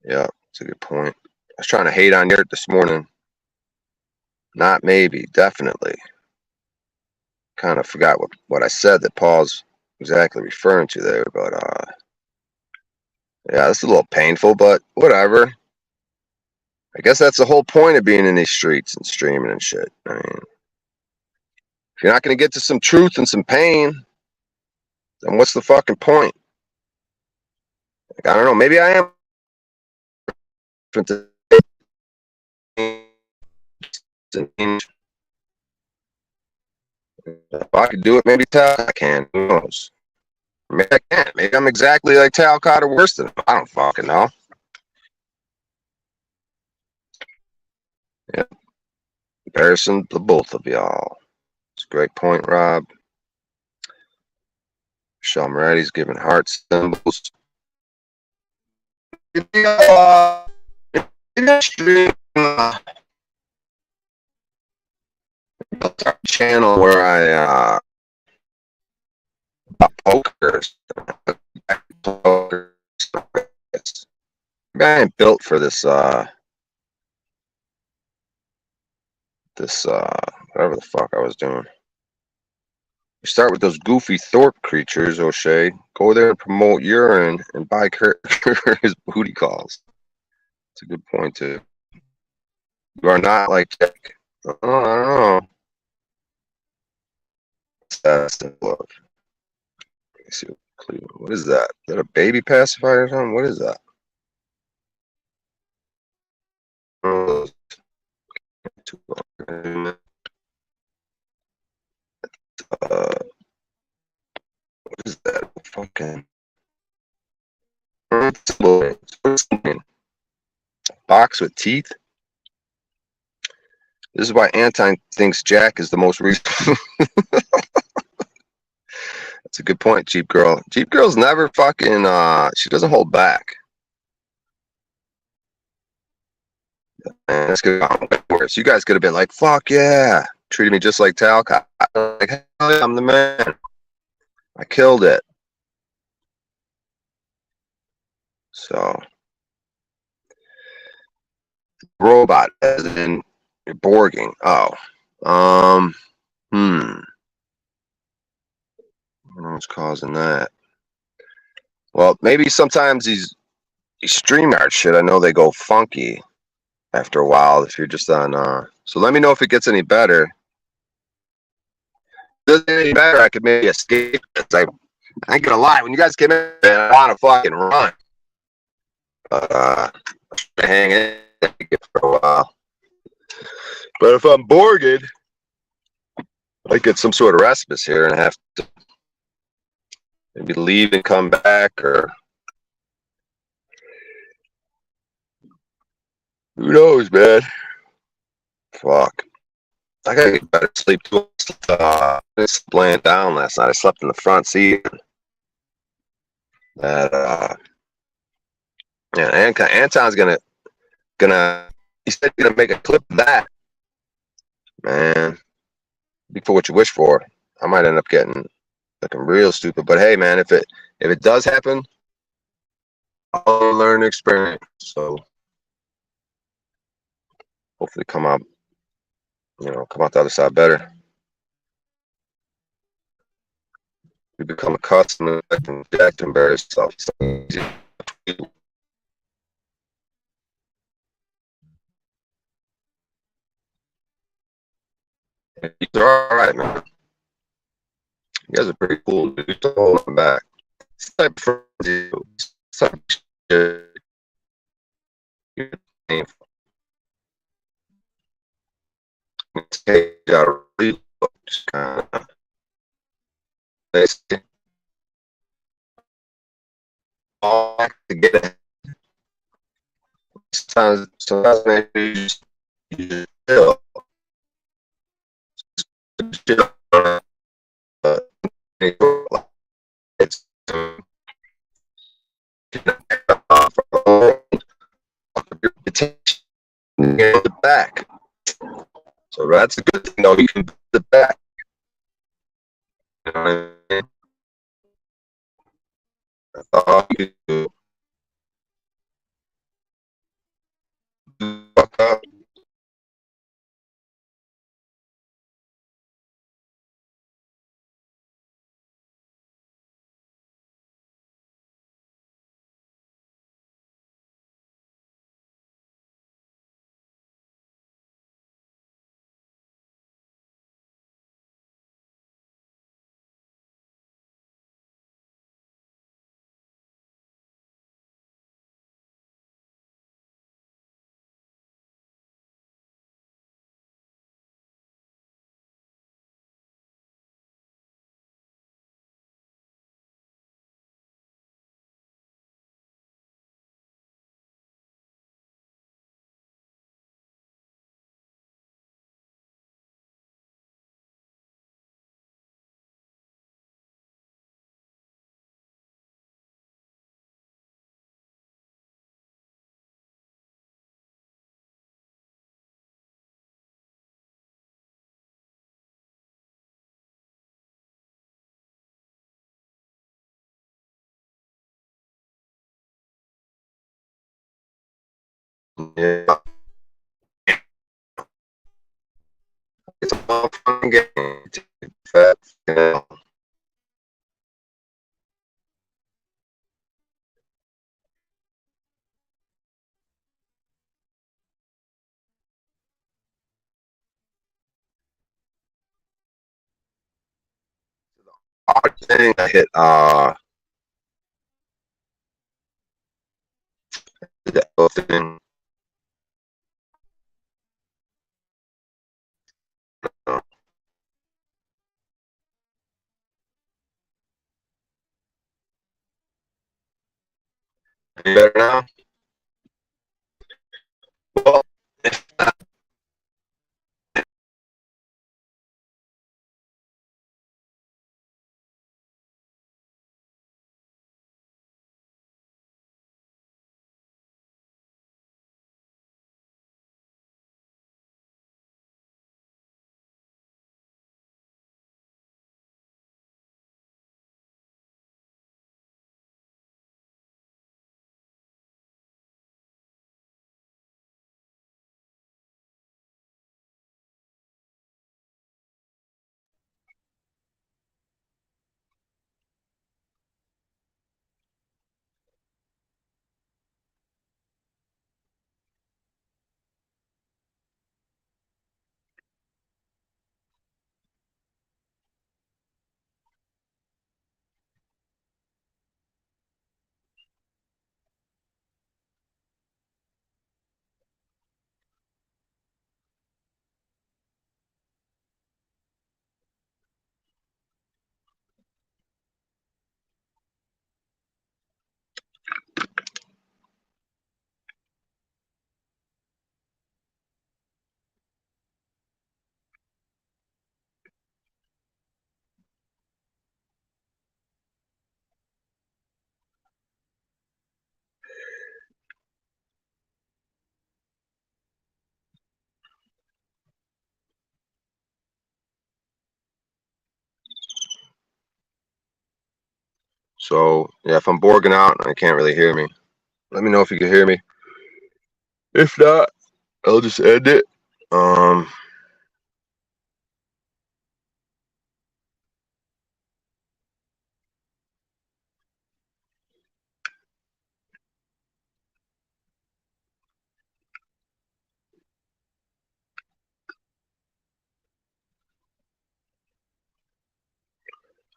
Yeah, that's a good point. I was trying to hate on Yurt this morning. Not maybe, definitely. Kind of forgot what I said that Paul's exactly referring to there, but yeah, it's a little painful, but whatever. I guess that's the whole point of being in these streets and streaming and shit. I mean, if you're not going to get to some truth and some pain, then what's the fucking point? Like, I don't know. Maybe I am If I could do it, maybe Talcott can. Who knows? Maybe I can't. Maybe I'm exactly like Talcott or worse than him. I don't fucking know. Yeah. Comparison to both of y'all. It's a great point, Rob. Michelle Moretti's giving heart symbols. Channel where I poker. I ain't built for this whatever the fuck I was doing. You start with those goofy Thorpe creatures, O'Shea. Go there and promote urine and buy his booty calls. That's a good point too. You are not like Jack. Oh, I don't know. That's love. Let me see what is that? Is that a baby pacifier or something? What is that? What is that? Fucking box with teeth. This is why Anton thinks Jack is the most reasonable. That's a good point, Jeep Girl. Jeep Girl's never fucking she doesn't hold back. Man, that's good. You guys could have been like, fuck yeah. Treated me just like Talcott. Like, hell yeah, I'm the man. I killed it. So robot as in Borging. Oh. What's causing that? Well, maybe sometimes these StreamYard shit, I know they go funky after a while if you're just on so let me know if it gets any better. If it doesn't get any better, I could maybe escape this. I ain't gonna lie, when you guys came in, I wanna fucking run. But hang in for a while. But if I'm Borged, I get some sort of respite here and have to maybe leave and come back, or who knows, man. Fuck. I gotta get better sleep too. I was laying down last night. I slept in the front seat. That yeah, Anton's gonna he said he's gonna make a clip of that. Man, be for what you wish for. I might end up getting looking real stupid. But hey, man, if it does happen, I'll learn experience. So hopefully come out the other side better. We become accustomed to Jack to embarrass yourself. You're all right, man. You guys are pretty cool. You're still holding back. It's type of shit. Take out a real just kind of basically all back to get it. Sometimes maybe you just chill. It's get it back. So that's a good thing, though. You can build it back. You know what I mean? That's all you do. Fuck up. Yeah. It's all fun and games. Fat, you know. Hard thing I hit the thing. Any better now? Well, so yeah, if I'm borging out and I can't really hear me, let me know if you can hear me. If not, I'll just end it.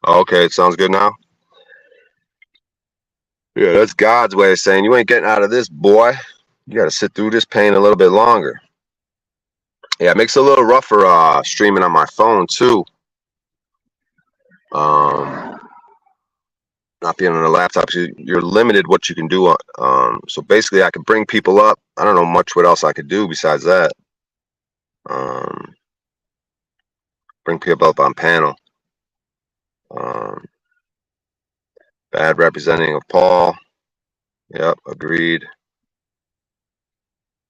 Okay, it sounds good now. Yeah, that's God's way of saying you ain't getting out of this, boy. You got to sit through this pain a little bit longer. Yeah, it makes it a little rougher streaming on my phone too. Um, Not being on a laptop, you're limited what you can do. So basically, I could bring people up. I don't know much what else I could do besides that. Um, Bring people up on panel. Um, Bad representing of Paul. Yep, agreed.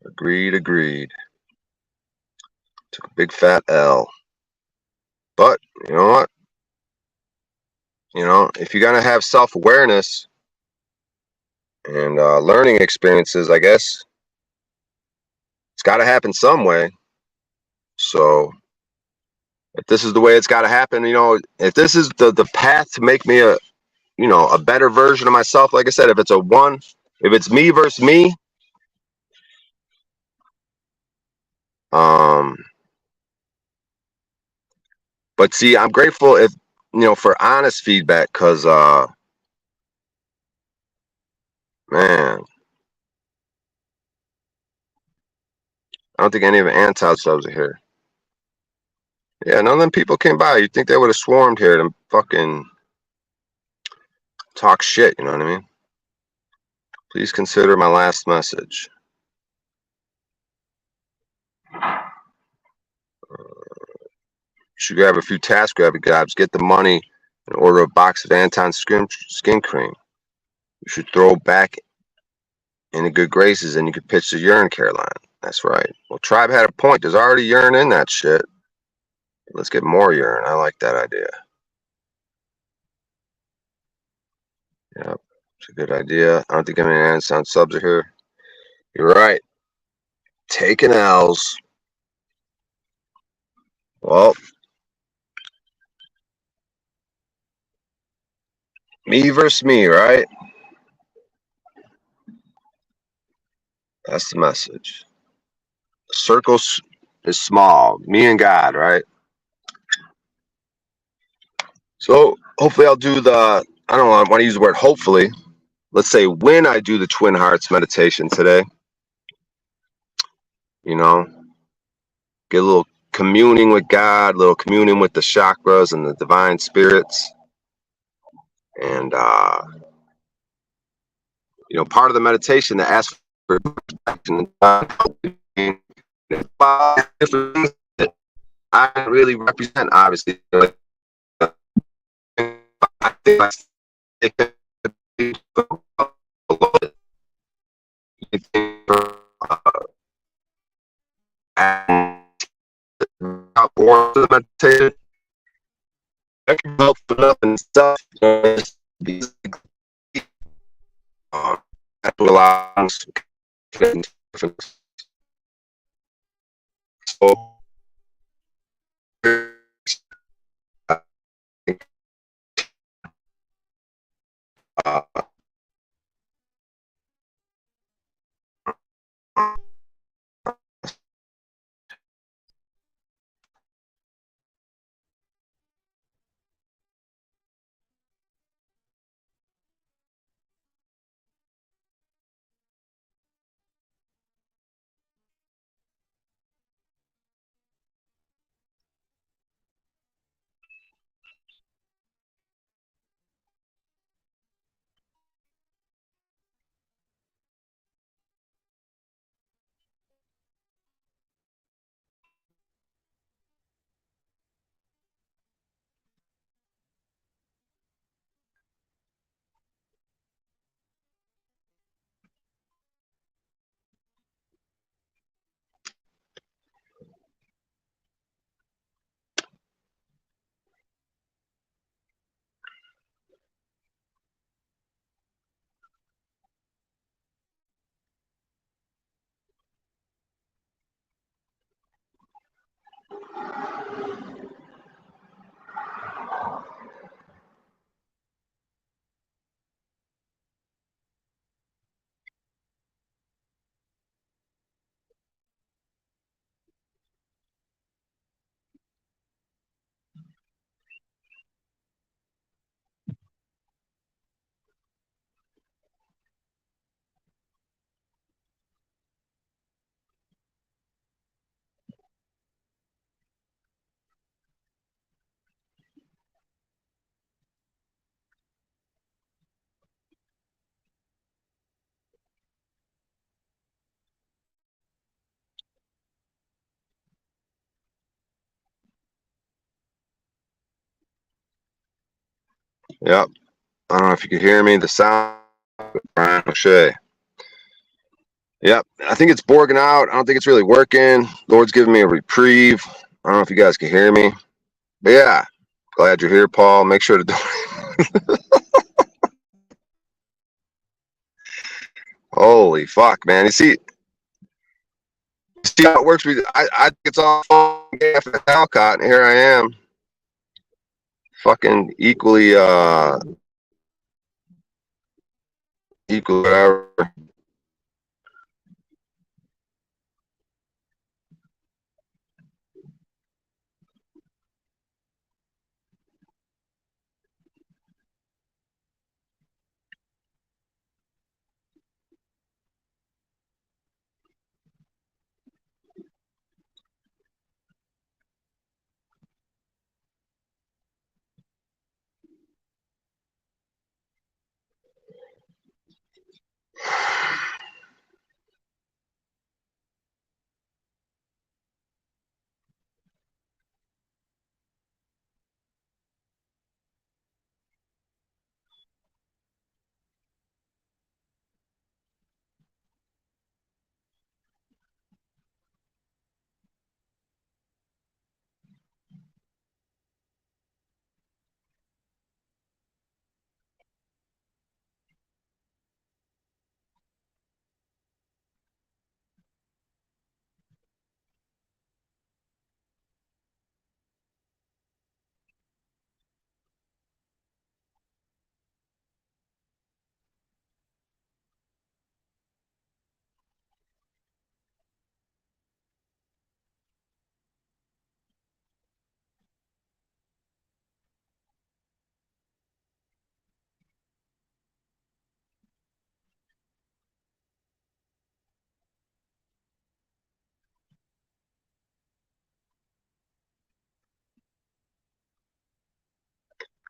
Agreed. Took a big fat L. But you know what? If you're gonna have self-awareness and learning experiences, I guess it's got to happen some way. So if this is the way it's got to happen, if this is the path to make me a better version of myself, like I said, if it's me versus me, um, but see, I'm grateful for honest feedback, because man, I don't think any of the anti-subs are here. Yeah, none of them people came by. You'd think they would have swarmed here to fucking talk shit, you know what I mean? Please consider my last message. You should grab a few task grabby jobs, get the money, and order a box of Anton skin cream. You should throw back in the good graces, and you could pitch the urine care line. That's right. Well, Tribe had a point. There's already urine in that shit. Let's get more urine. I like that idea. Yep, it's a good idea. I don't think any Anton subs are here. You're right. taking L's. Well, me versus me, right? That's the message. The circle is small. Me and God, right? So hopefully I'll do the, I don't know, I want to use the word hopefully. Let's say when I do the Twin Hearts meditation today, you know, get a little communing with God, a little communing with the chakras and the divine spirits. And, you know, part of the meditation that asks for protection and different things that I really represent, obviously. Like, I think I stick or the meditation. I can help for nothing stuff. That allows so yep. I don't know if you could hear me. The sound, Brian O'Shea. Yep. I think it's borging out. I don't think it's really working. Lord's giving me a reprieve. I don't know if you guys can hear me. But yeah, glad you're here, Paul. Make sure to do Holy fuck, man. You see how it works? I think it's all after the Talcott, and here I am. Fucking equally whatever.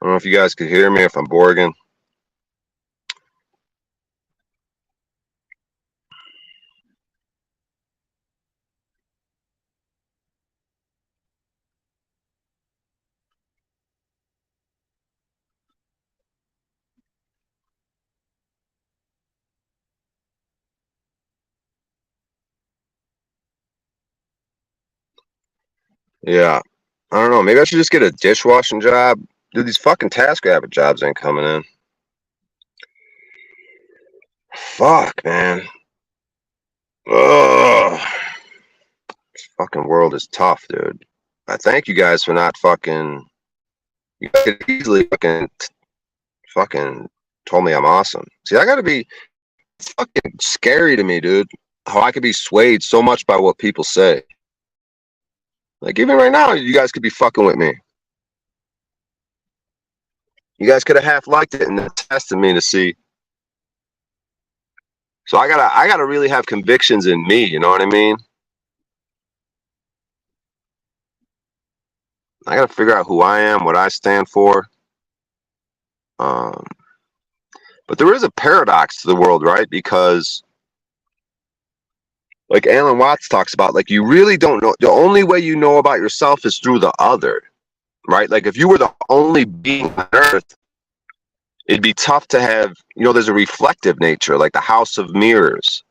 don't know if you guys could hear me, if I'm Borgen. Yeah. I don't know. Maybe I should just get a dishwashing job. Dude, these fucking TaskRabbit jobs ain't coming in. Fuck, man. Ugh. This fucking world is tough, dude. I thank you guys for not fucking. You could easily fucking told me I'm awesome. See, I gotta be fucking scary to me, dude. How I could be swayed so much by what people say. Like, even right now, you guys could be fucking with me. You guys could have half liked it and then tested me to see. So I gotta really have convictions in me. You know what I mean? I gotta figure out who I am, what I stand for. But there is a paradox to the world, right? Because, like Alan Watts talks about, like, you really don't know. The only way you know about yourself is through the other, right? Like, if you were the only being on Earth, it'd be tough to have. There's a reflective nature, like the house of mirrors.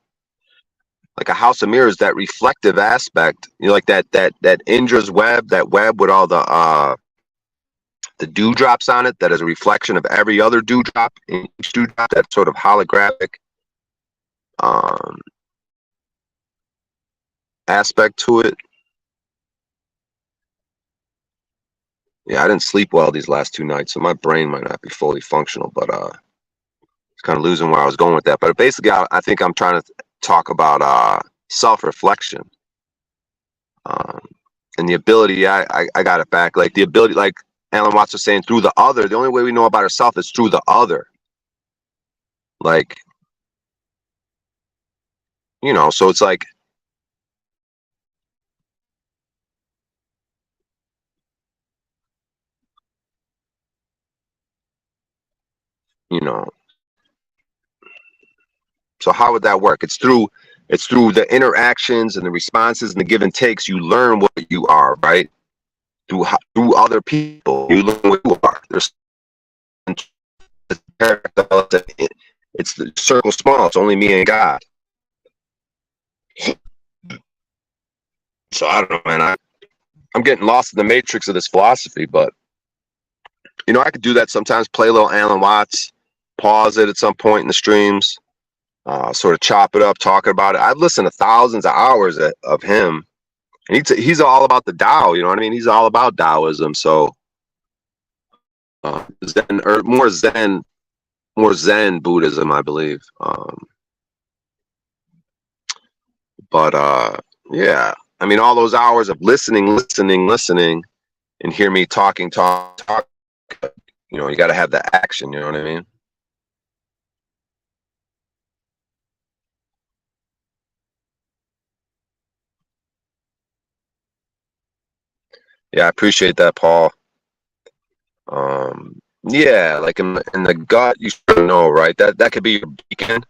Like a house of mirrors, that reflective aspect, like that Indra's web, that web with all the dewdrops on it, that is a reflection of every other dewdrop in each dewdrop, that sort of holographic aspect to it. Yeah, I didn't sleep well these last 2 nights, so my brain might not be fully functional, but it's kind of losing where I was going with that. But basically, I think I'm trying to talk about self-reflection. And the ability, I got it back, like the ability, like Alan Watts was saying, through the other. The only way we know about ourselves is through the other. Like, so it's like, so how would that work? It's through the interactions and the responses and the give and takes. You learn what you are, right? Through other people, you learn what you are. There's it's the circle small. It's only me and God. So I don't know, man. I'm getting lost in the matrix of this philosophy, but I could do that sometimes. Play a little Alan Watts, pause it at some point in the streams, sort of chop it up, talking about it. I've listened to thousands of hours of him, and he's all about the Tao. You know what I mean? He's all about Taoism. So Zen, or more Zen Buddhism, I believe. But yeah, I mean, all those hours of listening, and hear me talking. You got to have the action. You know what I mean? Yeah, I appreciate that, Paul. Yeah, like in the gut, you should know, right? That could be your beacon.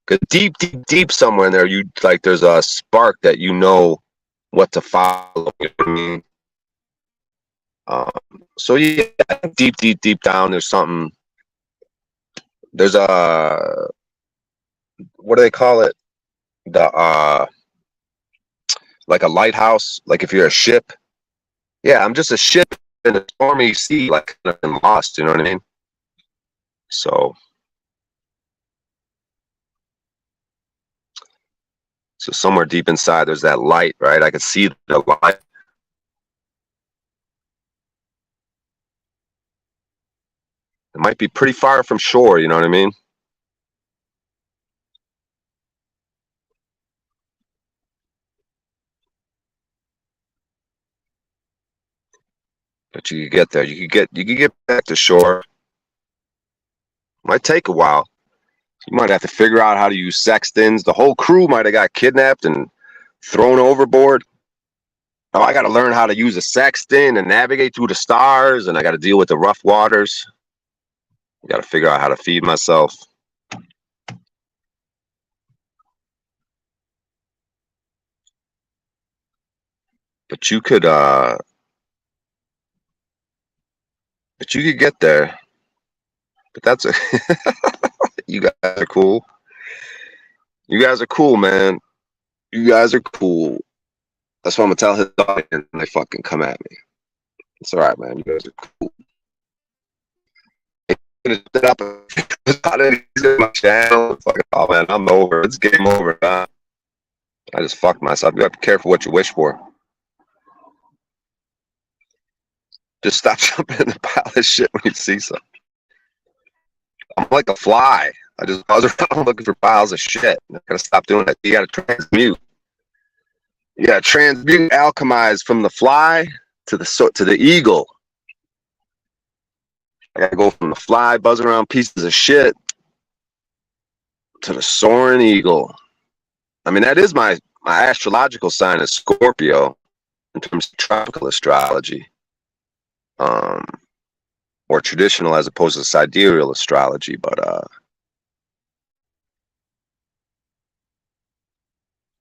Cause deep somewhere in there, there's a spark that what to follow. You know what I mean? So yeah, deep down, there's something. There's what do they call it? Like a lighthouse. Like if you're a ship. Yeah, I'm just a ship in a stormy sea, like kind of lost. You know what I mean? So somewhere deep inside, there's that light, right? I could see the light. It might be pretty far from shore. You know what I mean? But you could get there. You could get back to shore. Might take a while. You might have to figure out how to use sextants. The whole crew might have got kidnapped and thrown overboard. Oh, I got to learn how to use a sextant and navigate through the stars, and I got to deal with the rough waters. I got to figure out how to feed myself. But you could get there. But that's a you guys are cool. You guys are cool, man. You guys are cool. That's what I'm gonna tell his audience when they fucking come at me. It's all right, man. You guys are cool. Gonna set up my channel. Fucking, oh man, I'm over. It's game over. Nah. I just fucked myself. You have to be careful what you wish for. Just stop jumping in the pile of shit when you see something. I'm like a fly. I just buzz around looking for piles of shit. I gotta stop doing that. You gotta transmute. You gotta transmute, alchemize from the fly to the eagle. I gotta go from the fly buzzing around pieces of shit to the soaring eagle. I mean, that is my astrological sign is Scorpio in terms of tropical astrology, or traditional as opposed to sidereal astrology. But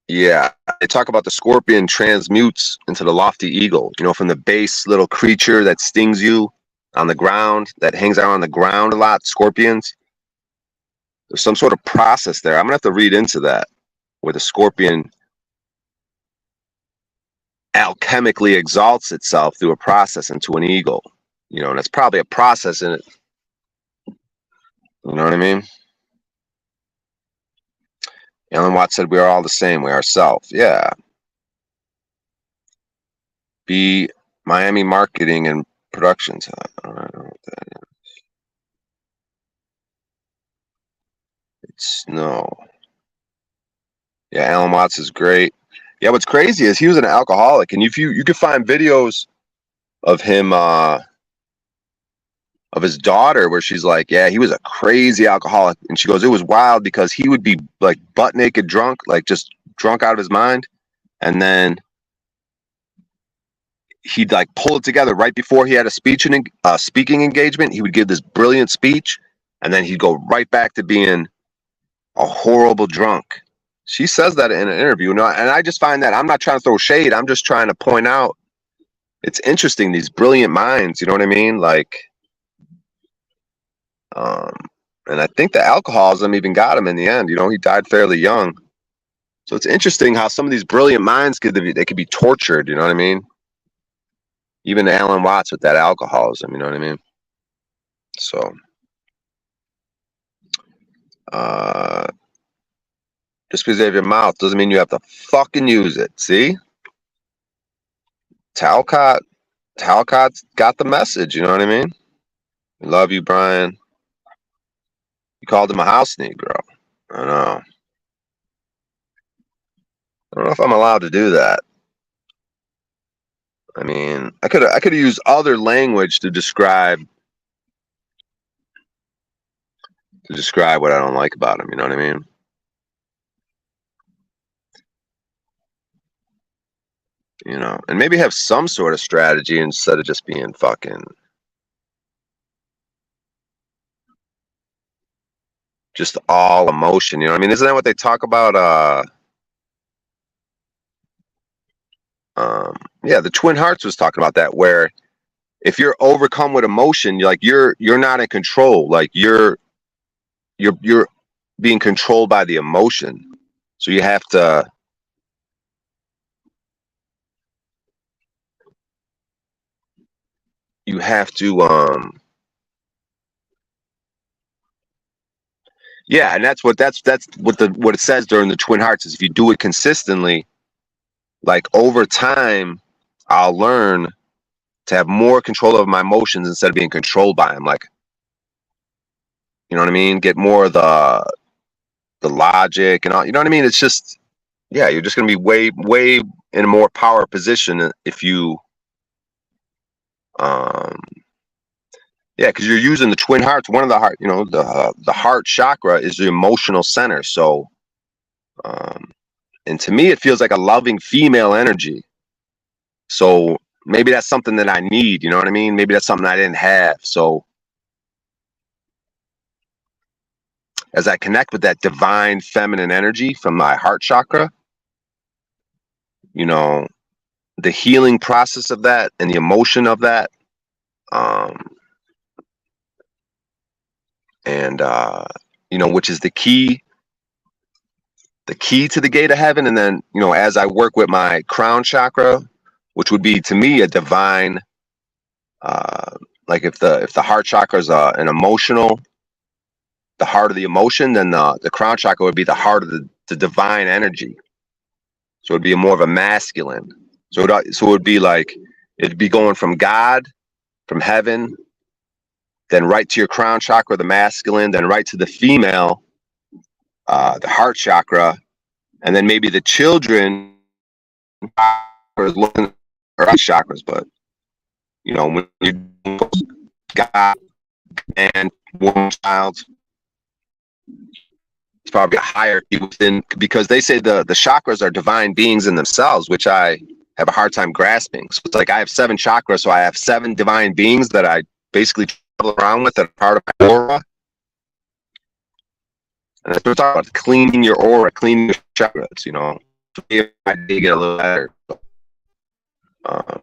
yeah, they talk about the scorpion transmutes into the lofty eagle. You know, from the base little creature that stings you on the ground, that hangs out on the ground a lot. Scorpions. There's some sort of process there. I'm gonna have to read into that, where the scorpion alchemically exalts itself through a process into an eagle. You know, and it's probably a process in it. You know what I mean? Ellen Watts said we are all the same. We are self. Yeah. Be Miami marketing and productions. I don't know what that is. It's no. Yeah, Alan Watts is great. Yeah, what's crazy is he was an alcoholic, and if you could find videos of him, of his daughter, where she's like, yeah, he was a crazy alcoholic, and she goes, it was wild because he would be like butt naked drunk, like just drunk out of his mind, and then he'd like pull it together right before he had a speaking engagement. He would give this brilliant speech, and then he'd go right back to being a horrible drunk. She says that in an interview, and I just find that I'm not trying to throw shade. I'm just trying to point out it's interesting, these brilliant minds. You know what I mean? Like, and I think the alcoholism even got him in the end. You know, he died fairly young. So it's interesting how some of these brilliant minds could be tortured. You know what I mean? Even Alan Watts with that alcoholism. You know what I mean? So, just because you have your mouth doesn't mean you have to fucking use it. See? Talcott's got the message. You know what I mean? Love you, Brian. You called him a house negro. I know. I don't know if I'm allowed to do that. I mean, I could have used other language to describe what I don't like about him. You know what I mean? You know, and maybe have some sort of strategy instead of just being fucking just all emotion. You know what I mean? Isn't that what they talk about? Yeah, the Twin Hearts was talking about that, where if you're overcome with emotion, you're not in control. Like you're being controlled by the emotion. So you have to yeah, and that's what it says during the Twin Hearts is if you do it consistently, like over time, I'll learn to have more control over my emotions instead of being controlled by them. Like, you know what I mean? Get more of the logic and all. You know what I mean? It's just, yeah, you're just gonna be way in a more power position if you, yeah, because you're using the Twin Hearts. One of the heart, you know, the heart chakra is the emotional center. So, and to me, it feels like a loving female energy. So maybe that's something that I need, you know what I mean? Maybe that's something I didn't have. So as I connect with that divine feminine energy from my heart chakra, you know, the healing process of that and the emotion of that, and you know, which is the key to the gate of heaven. And then, you know, as I work with my crown chakra, which would be to me a divine, like if the heart chakra is an emotional, the heart of the emotion, then the crown chakra would be the heart of the divine energy. So it'd be more of a masculine. So it would be like, it'd be going from God, from heaven, then right to your crown chakra, the masculine, then right to the female, the heart chakra, and then maybe the children are looking or chakras. But you know, when you God and one child, it's probably a hierarchy within, because they say the chakras are divine beings in themselves, which I have a hard time grasping. So it's like I have 7 chakras, so I have 7 divine beings that I basically travel around with that are part of my aura. And we're talking about cleaning your aura, cleaning your chakras, you know. I did get a little better. Um,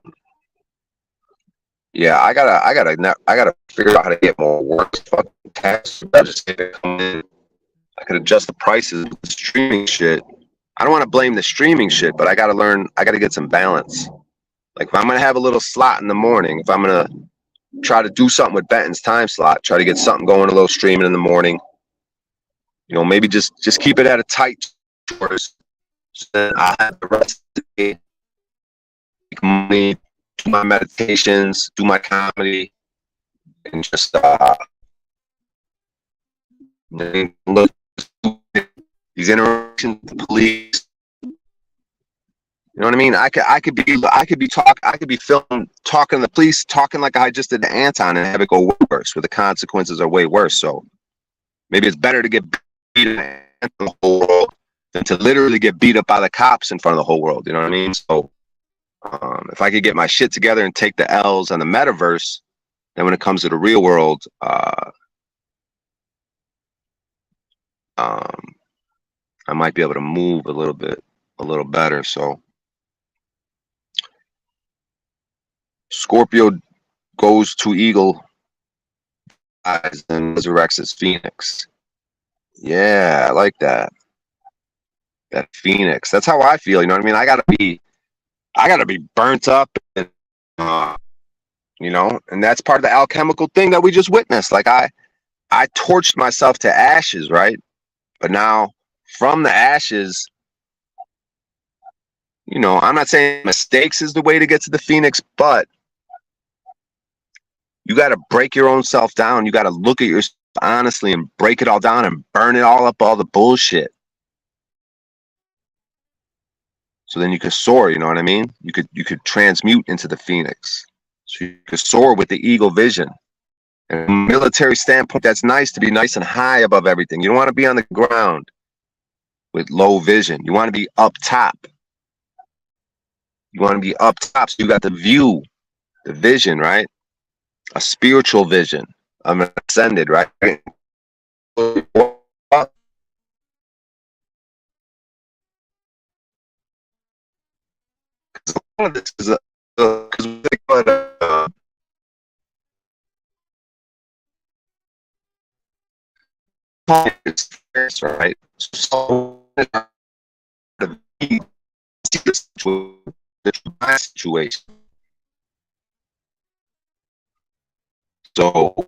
yeah, I gotta figure out how to get more work. I could adjust the prices with the streaming shit. I don't want to blame the streaming shit, but I gotta learn. I gotta get some balance. Like if I'm gonna have a little slot in the morning, if I'm gonna try to do something with Benton's time slot, try to get something going, a little streaming in the morning. You know, maybe just keep it at a tight course. So then I have the rest of the day, make money, do my meditations, do my comedy, and just look these interactions with the police. You know what I mean? I could be filmed talking to the police, talking like I just did to Anton, and have it go worse, where the consequences are way worse. So maybe it's better to get beat in the whole world than to literally get beat up by the cops in front of the whole world. You know what I mean? So if I could get my shit together and take the L's on the metaverse, then when it comes to the real world, I might be able to move a little better. So Scorpio goes to Eagle eyes and resurrects its Phoenix. Yeah, I like that. That Phoenix. That's how I feel. You know what I mean? I gotta be burnt up, and you know, and that's part of the alchemical thing that we just witnessed. Like I torched myself to ashes, right? But now from the ashes, you know, I'm not saying mistakes is the way to get to the Phoenix, but you got to break your own self down. You got to look at yourself honestly and break it all down and burn it all up, all the bullshit. So then you could soar, you know what I mean? You could transmute into the Phoenix. So you could soar with the eagle vision. And from a military standpoint, that's nice to be nice and high above everything. You don't want to be on the ground with low vision. You want to be up top. You want to be up top, so you got the view, the vision, right? A spiritual vision. I'm ascended, right? This is right. So the situation. So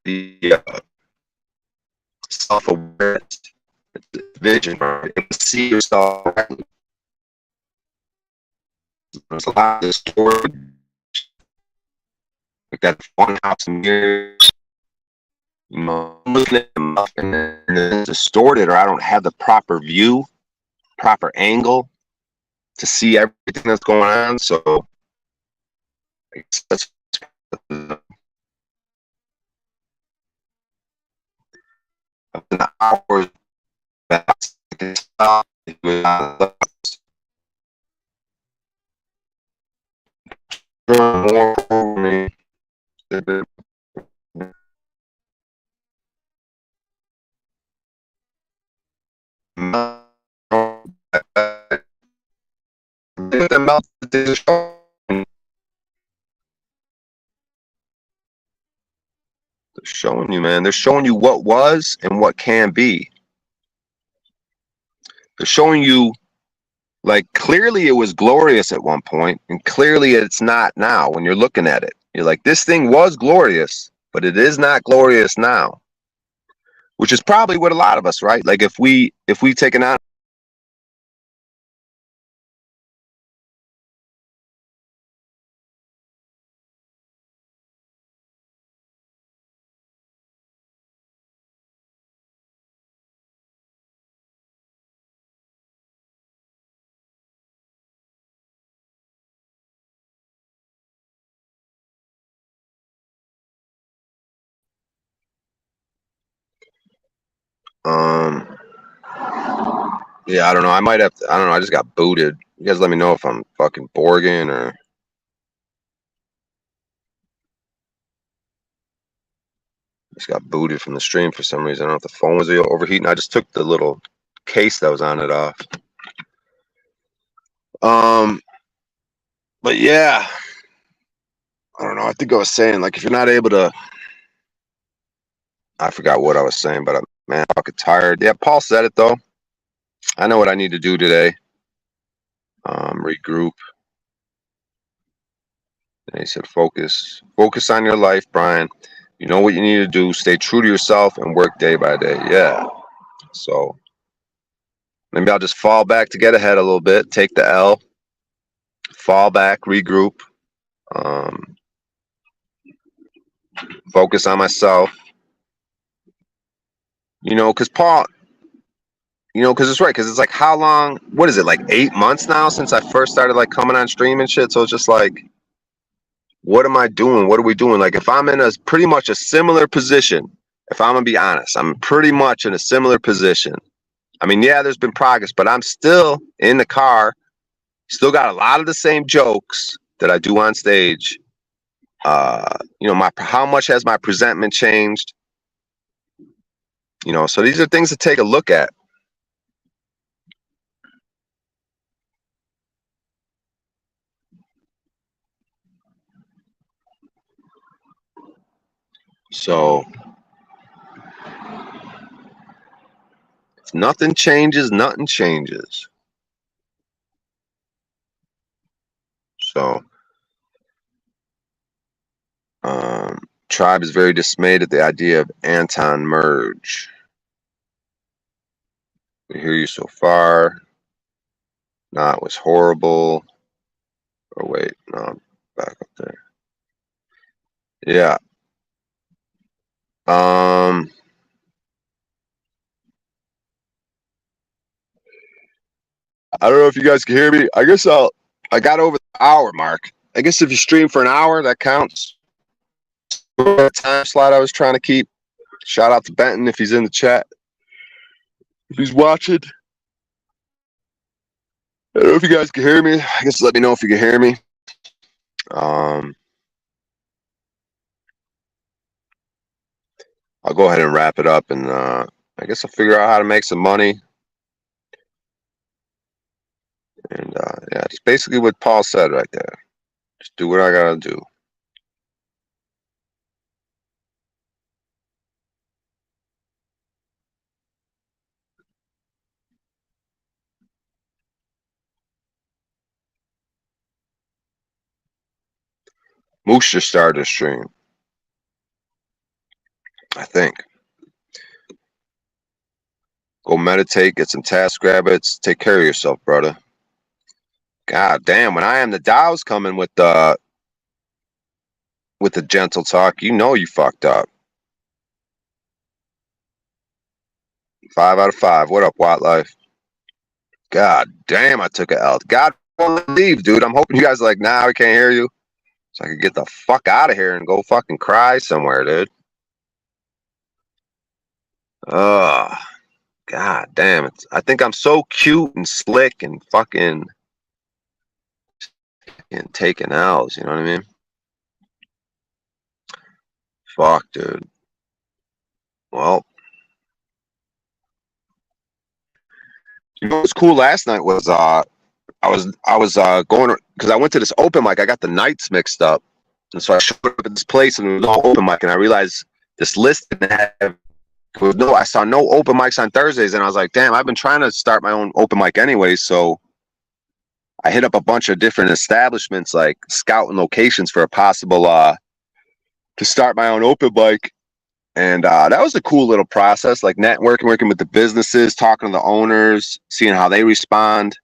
the self-awareness, vision, right? See yourself. There's a lot of story, like that one house in here, you know, looking at them up and it's distorted, or I don't have the proper view, proper angle to see everything that's going on. So that's an hour back. More programming. They're showing you, man. They're showing you what was and what can be. They're showing you, like, clearly it was glorious at one point, and clearly it's not now when you're looking at it. You're like, this thing was glorious, but it is not glorious now. Which is probably what a lot of us, right? Like if we take an out. Yeah, I don't know. I might have to, I don't know. I just got booted. You guys let me know if I'm fucking Borging or. Just got booted from the stream for some reason. I don't know if the phone was overheating. I just took the little case that was on it off. But yeah, I don't know. I think I was saying, like, if you're not able to, I forgot what I was saying, but man, I'm fucking tired. Yeah, Paul said it though. I know what I need to do today. Regroup. And he said, focus on your life, Brian. You know what you need to do. Stay true to yourself and work day by day. Yeah. So maybe I'll just fall back to get ahead a little bit, take the L, fall back, regroup, focus on myself. You know, because Paul, you know, because it's right, because it's like, how long, what is it, like 8 months now since I first started like coming on stream and shit? So it's just like, what am I doing? What are we doing? Like if I'm in a pretty much a similar position, if I'm gonna be honest, I'm pretty much in a similar position. I mean, yeah, there's been progress, but I'm still in the car, still got a lot of the same jokes that I do on stage. You know, how much has my presentment changed? You know, so these are things to take a look at. So if nothing changes, nothing changes. So Tribe is very dismayed at the idea of Anton merge. We hear you so far. Nah, it was horrible. Or wait, no, I'm back up there. Yeah. I don't know if you guys can hear me. I guess I got over the hour mark. I guess if you stream for an hour, that counts. Time slot I was trying to keep. Shout out to Benton if he's in the chat. If he's watching. I don't know if you guys can hear me. I guess let me know if you can hear me. I'll go ahead and wrap it up, and I guess I'll figure out how to make some money. And yeah, just basically what Paul said right there. Just do what I gotta do. Moose just started a stream, I think. Go meditate, get some task rabbits, take care of yourself, brother. God damn, when I am the Dow's coming with the gentle talk, you know you fucked up. 5 out of 5. What up, Watt Life? God damn, I took a L. God leave, dude. I'm hoping you guys are like, nah, we can't hear you. So I could get the fuck out of here and go fucking cry somewhere, dude. God damn it. I think I'm so cute and slick and fucking and taking L's, you know what I mean? Fuck, dude. Well, you know what's cool last night was I was going because I went to this open mic. I got the nights mixed up, and so I showed up at this place and there was no open mic, and I realized this list didn't have. I saw no open mics on Thursdays, and I was like, damn, I've been trying to start my own open mic anyway, so I hit up a bunch of different establishments, like scouting locations for a possible to start my own open mic. And that was a cool little process, like networking, working with the businesses, talking to the owners, seeing how they respond.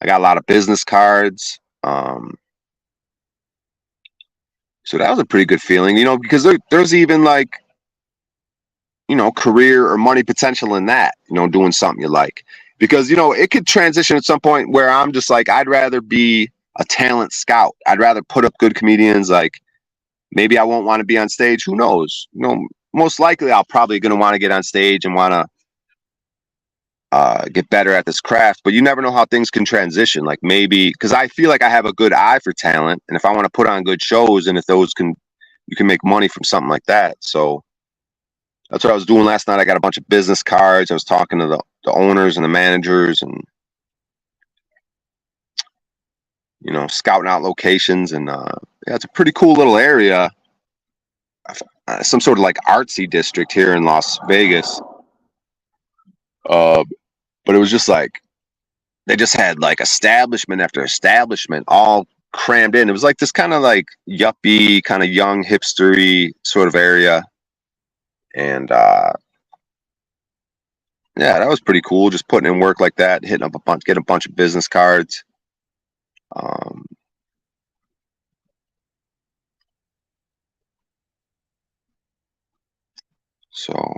I got a lot of business cards. So that was a pretty good feeling, you know, because there's even like, you know, career or money potential in that, you know, doing something you like. Because, you know, it could transition at some point where I'm just like, I'd rather be a talent scout. I'd rather put up good comedians. Like, maybe I won't want to be on stage. Who knows? You know, most likely I'll probably going to want to get on stage and want to get better at this craft, but you never know how things can transition. Like maybe, because I feel like I have a good eye for talent, and if I want to put on good shows, and if you can make money from something like that. So that's what I was doing last night. I got a bunch of business cards. I was talking to the owners and the managers, and you know, scouting out locations. And yeah, it's a pretty cool little area. Some sort of like artsy district here in Las Vegas. But it was just like they just had like establishment after establishment all crammed in. It was like this kind of like yuppie, kind of young hipstery sort of area. And yeah, that was pretty cool. Just putting in work like that, hitting up getting a bunch of business cards. So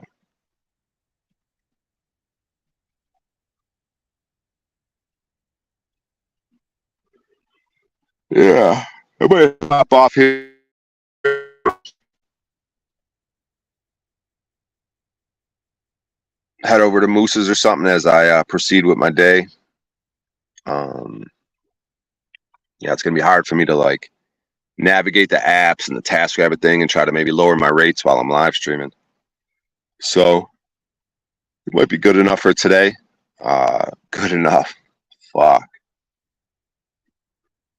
yeah, everybody hop off here. Head over to Moose's or something as I proceed with my day. Yeah, it's gonna be hard for me to like navigate the apps and the TaskRabbit thing and try to maybe lower my rates while I'm live streaming. So it might be good enough for today. Good enough. Fuck.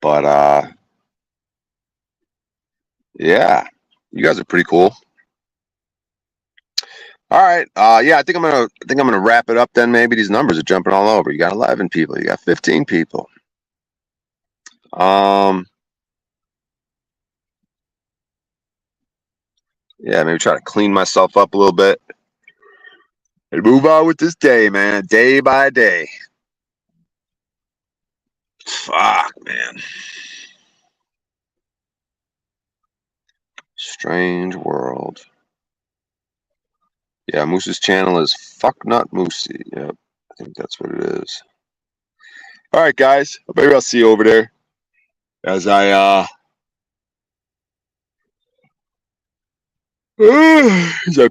But yeah, you guys are pretty cool. All right. Yeah, I think I'm gonna wrap it up then. Maybe these numbers are jumping all over. You got 11 people. You got 15 people. Yeah, maybe try to clean myself up a little bit and move on with this day, man. Day by day. Fuck, man. Strange world. Yeah, Moose's channel is Fucknut Moosey. Yep, I think that's what it is. All right, guys. Maybe I'll see you over there as I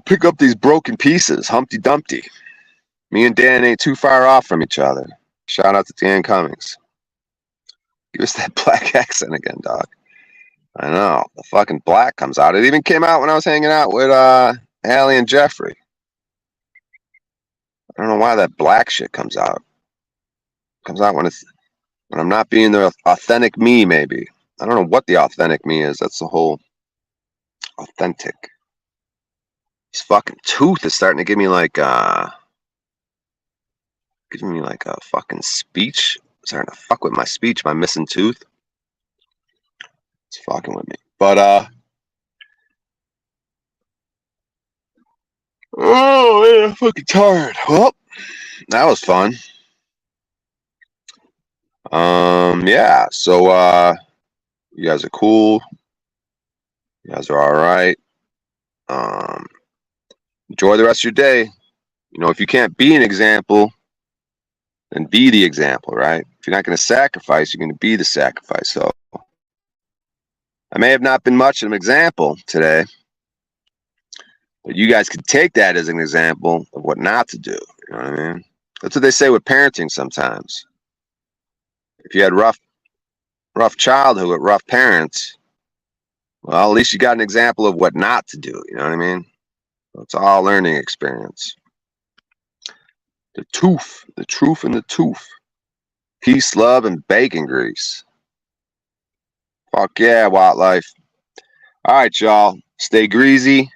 pick up these broken pieces. Humpty Dumpty. Me and Dan ain't too far off from each other. Shout out to Dan Cummings. Give us that black accent again, dog. I know. The fucking black comes out. It even came out when I was hanging out with Allie and Jeffrey. I don't know why that black shit comes out. It comes out when I'm not being the authentic me, maybe. I don't know what the authentic me is. That's the whole authentic. This fucking tooth is starting to give me like giving me like a fucking speech. Starting to fuck with my speech, my missing tooth. It's fucking with me. But oh man, I'm fucking tired. Well, that was fun. Yeah, so you guys are cool. You guys are all right. Enjoy the rest of your day. You know, if you can't be an example, then be the example, right? If you're not going to sacrifice, you're going to be the sacrifice. So I may have not been much of an example today, But you guys could take that as an example of what not to do. You know what I mean? That's what they say with parenting sometimes. If you had rough childhood with rough parents, well, at least you got an example of what not to do. You know what I mean? It's all learning experience. The truth and the tooth. Peace, love, and bacon grease. Fuck yeah, wildlife. All right, y'all. Stay greasy.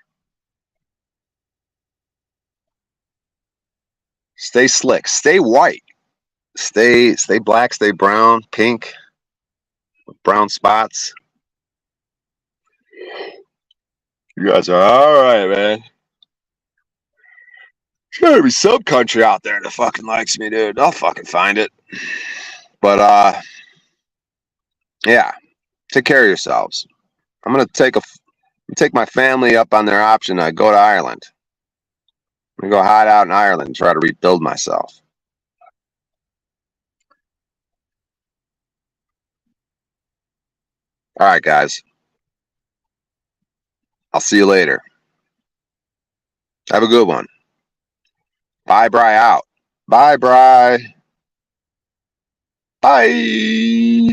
Stay slick. Stay white. Stay black. Stay brown, pink, brown spots. You guys are all right, man. Sure, be some country out there that fucking likes me, dude. I'll fucking find it. But yeah, take care of yourselves. I'm gonna take my family up on their option. I go to Ireland. I'm gonna go hide out in Ireland and try to rebuild myself. All right, guys. I'll see you later. Have a good one. Bye, Bry out. Bye, Bry. Bye.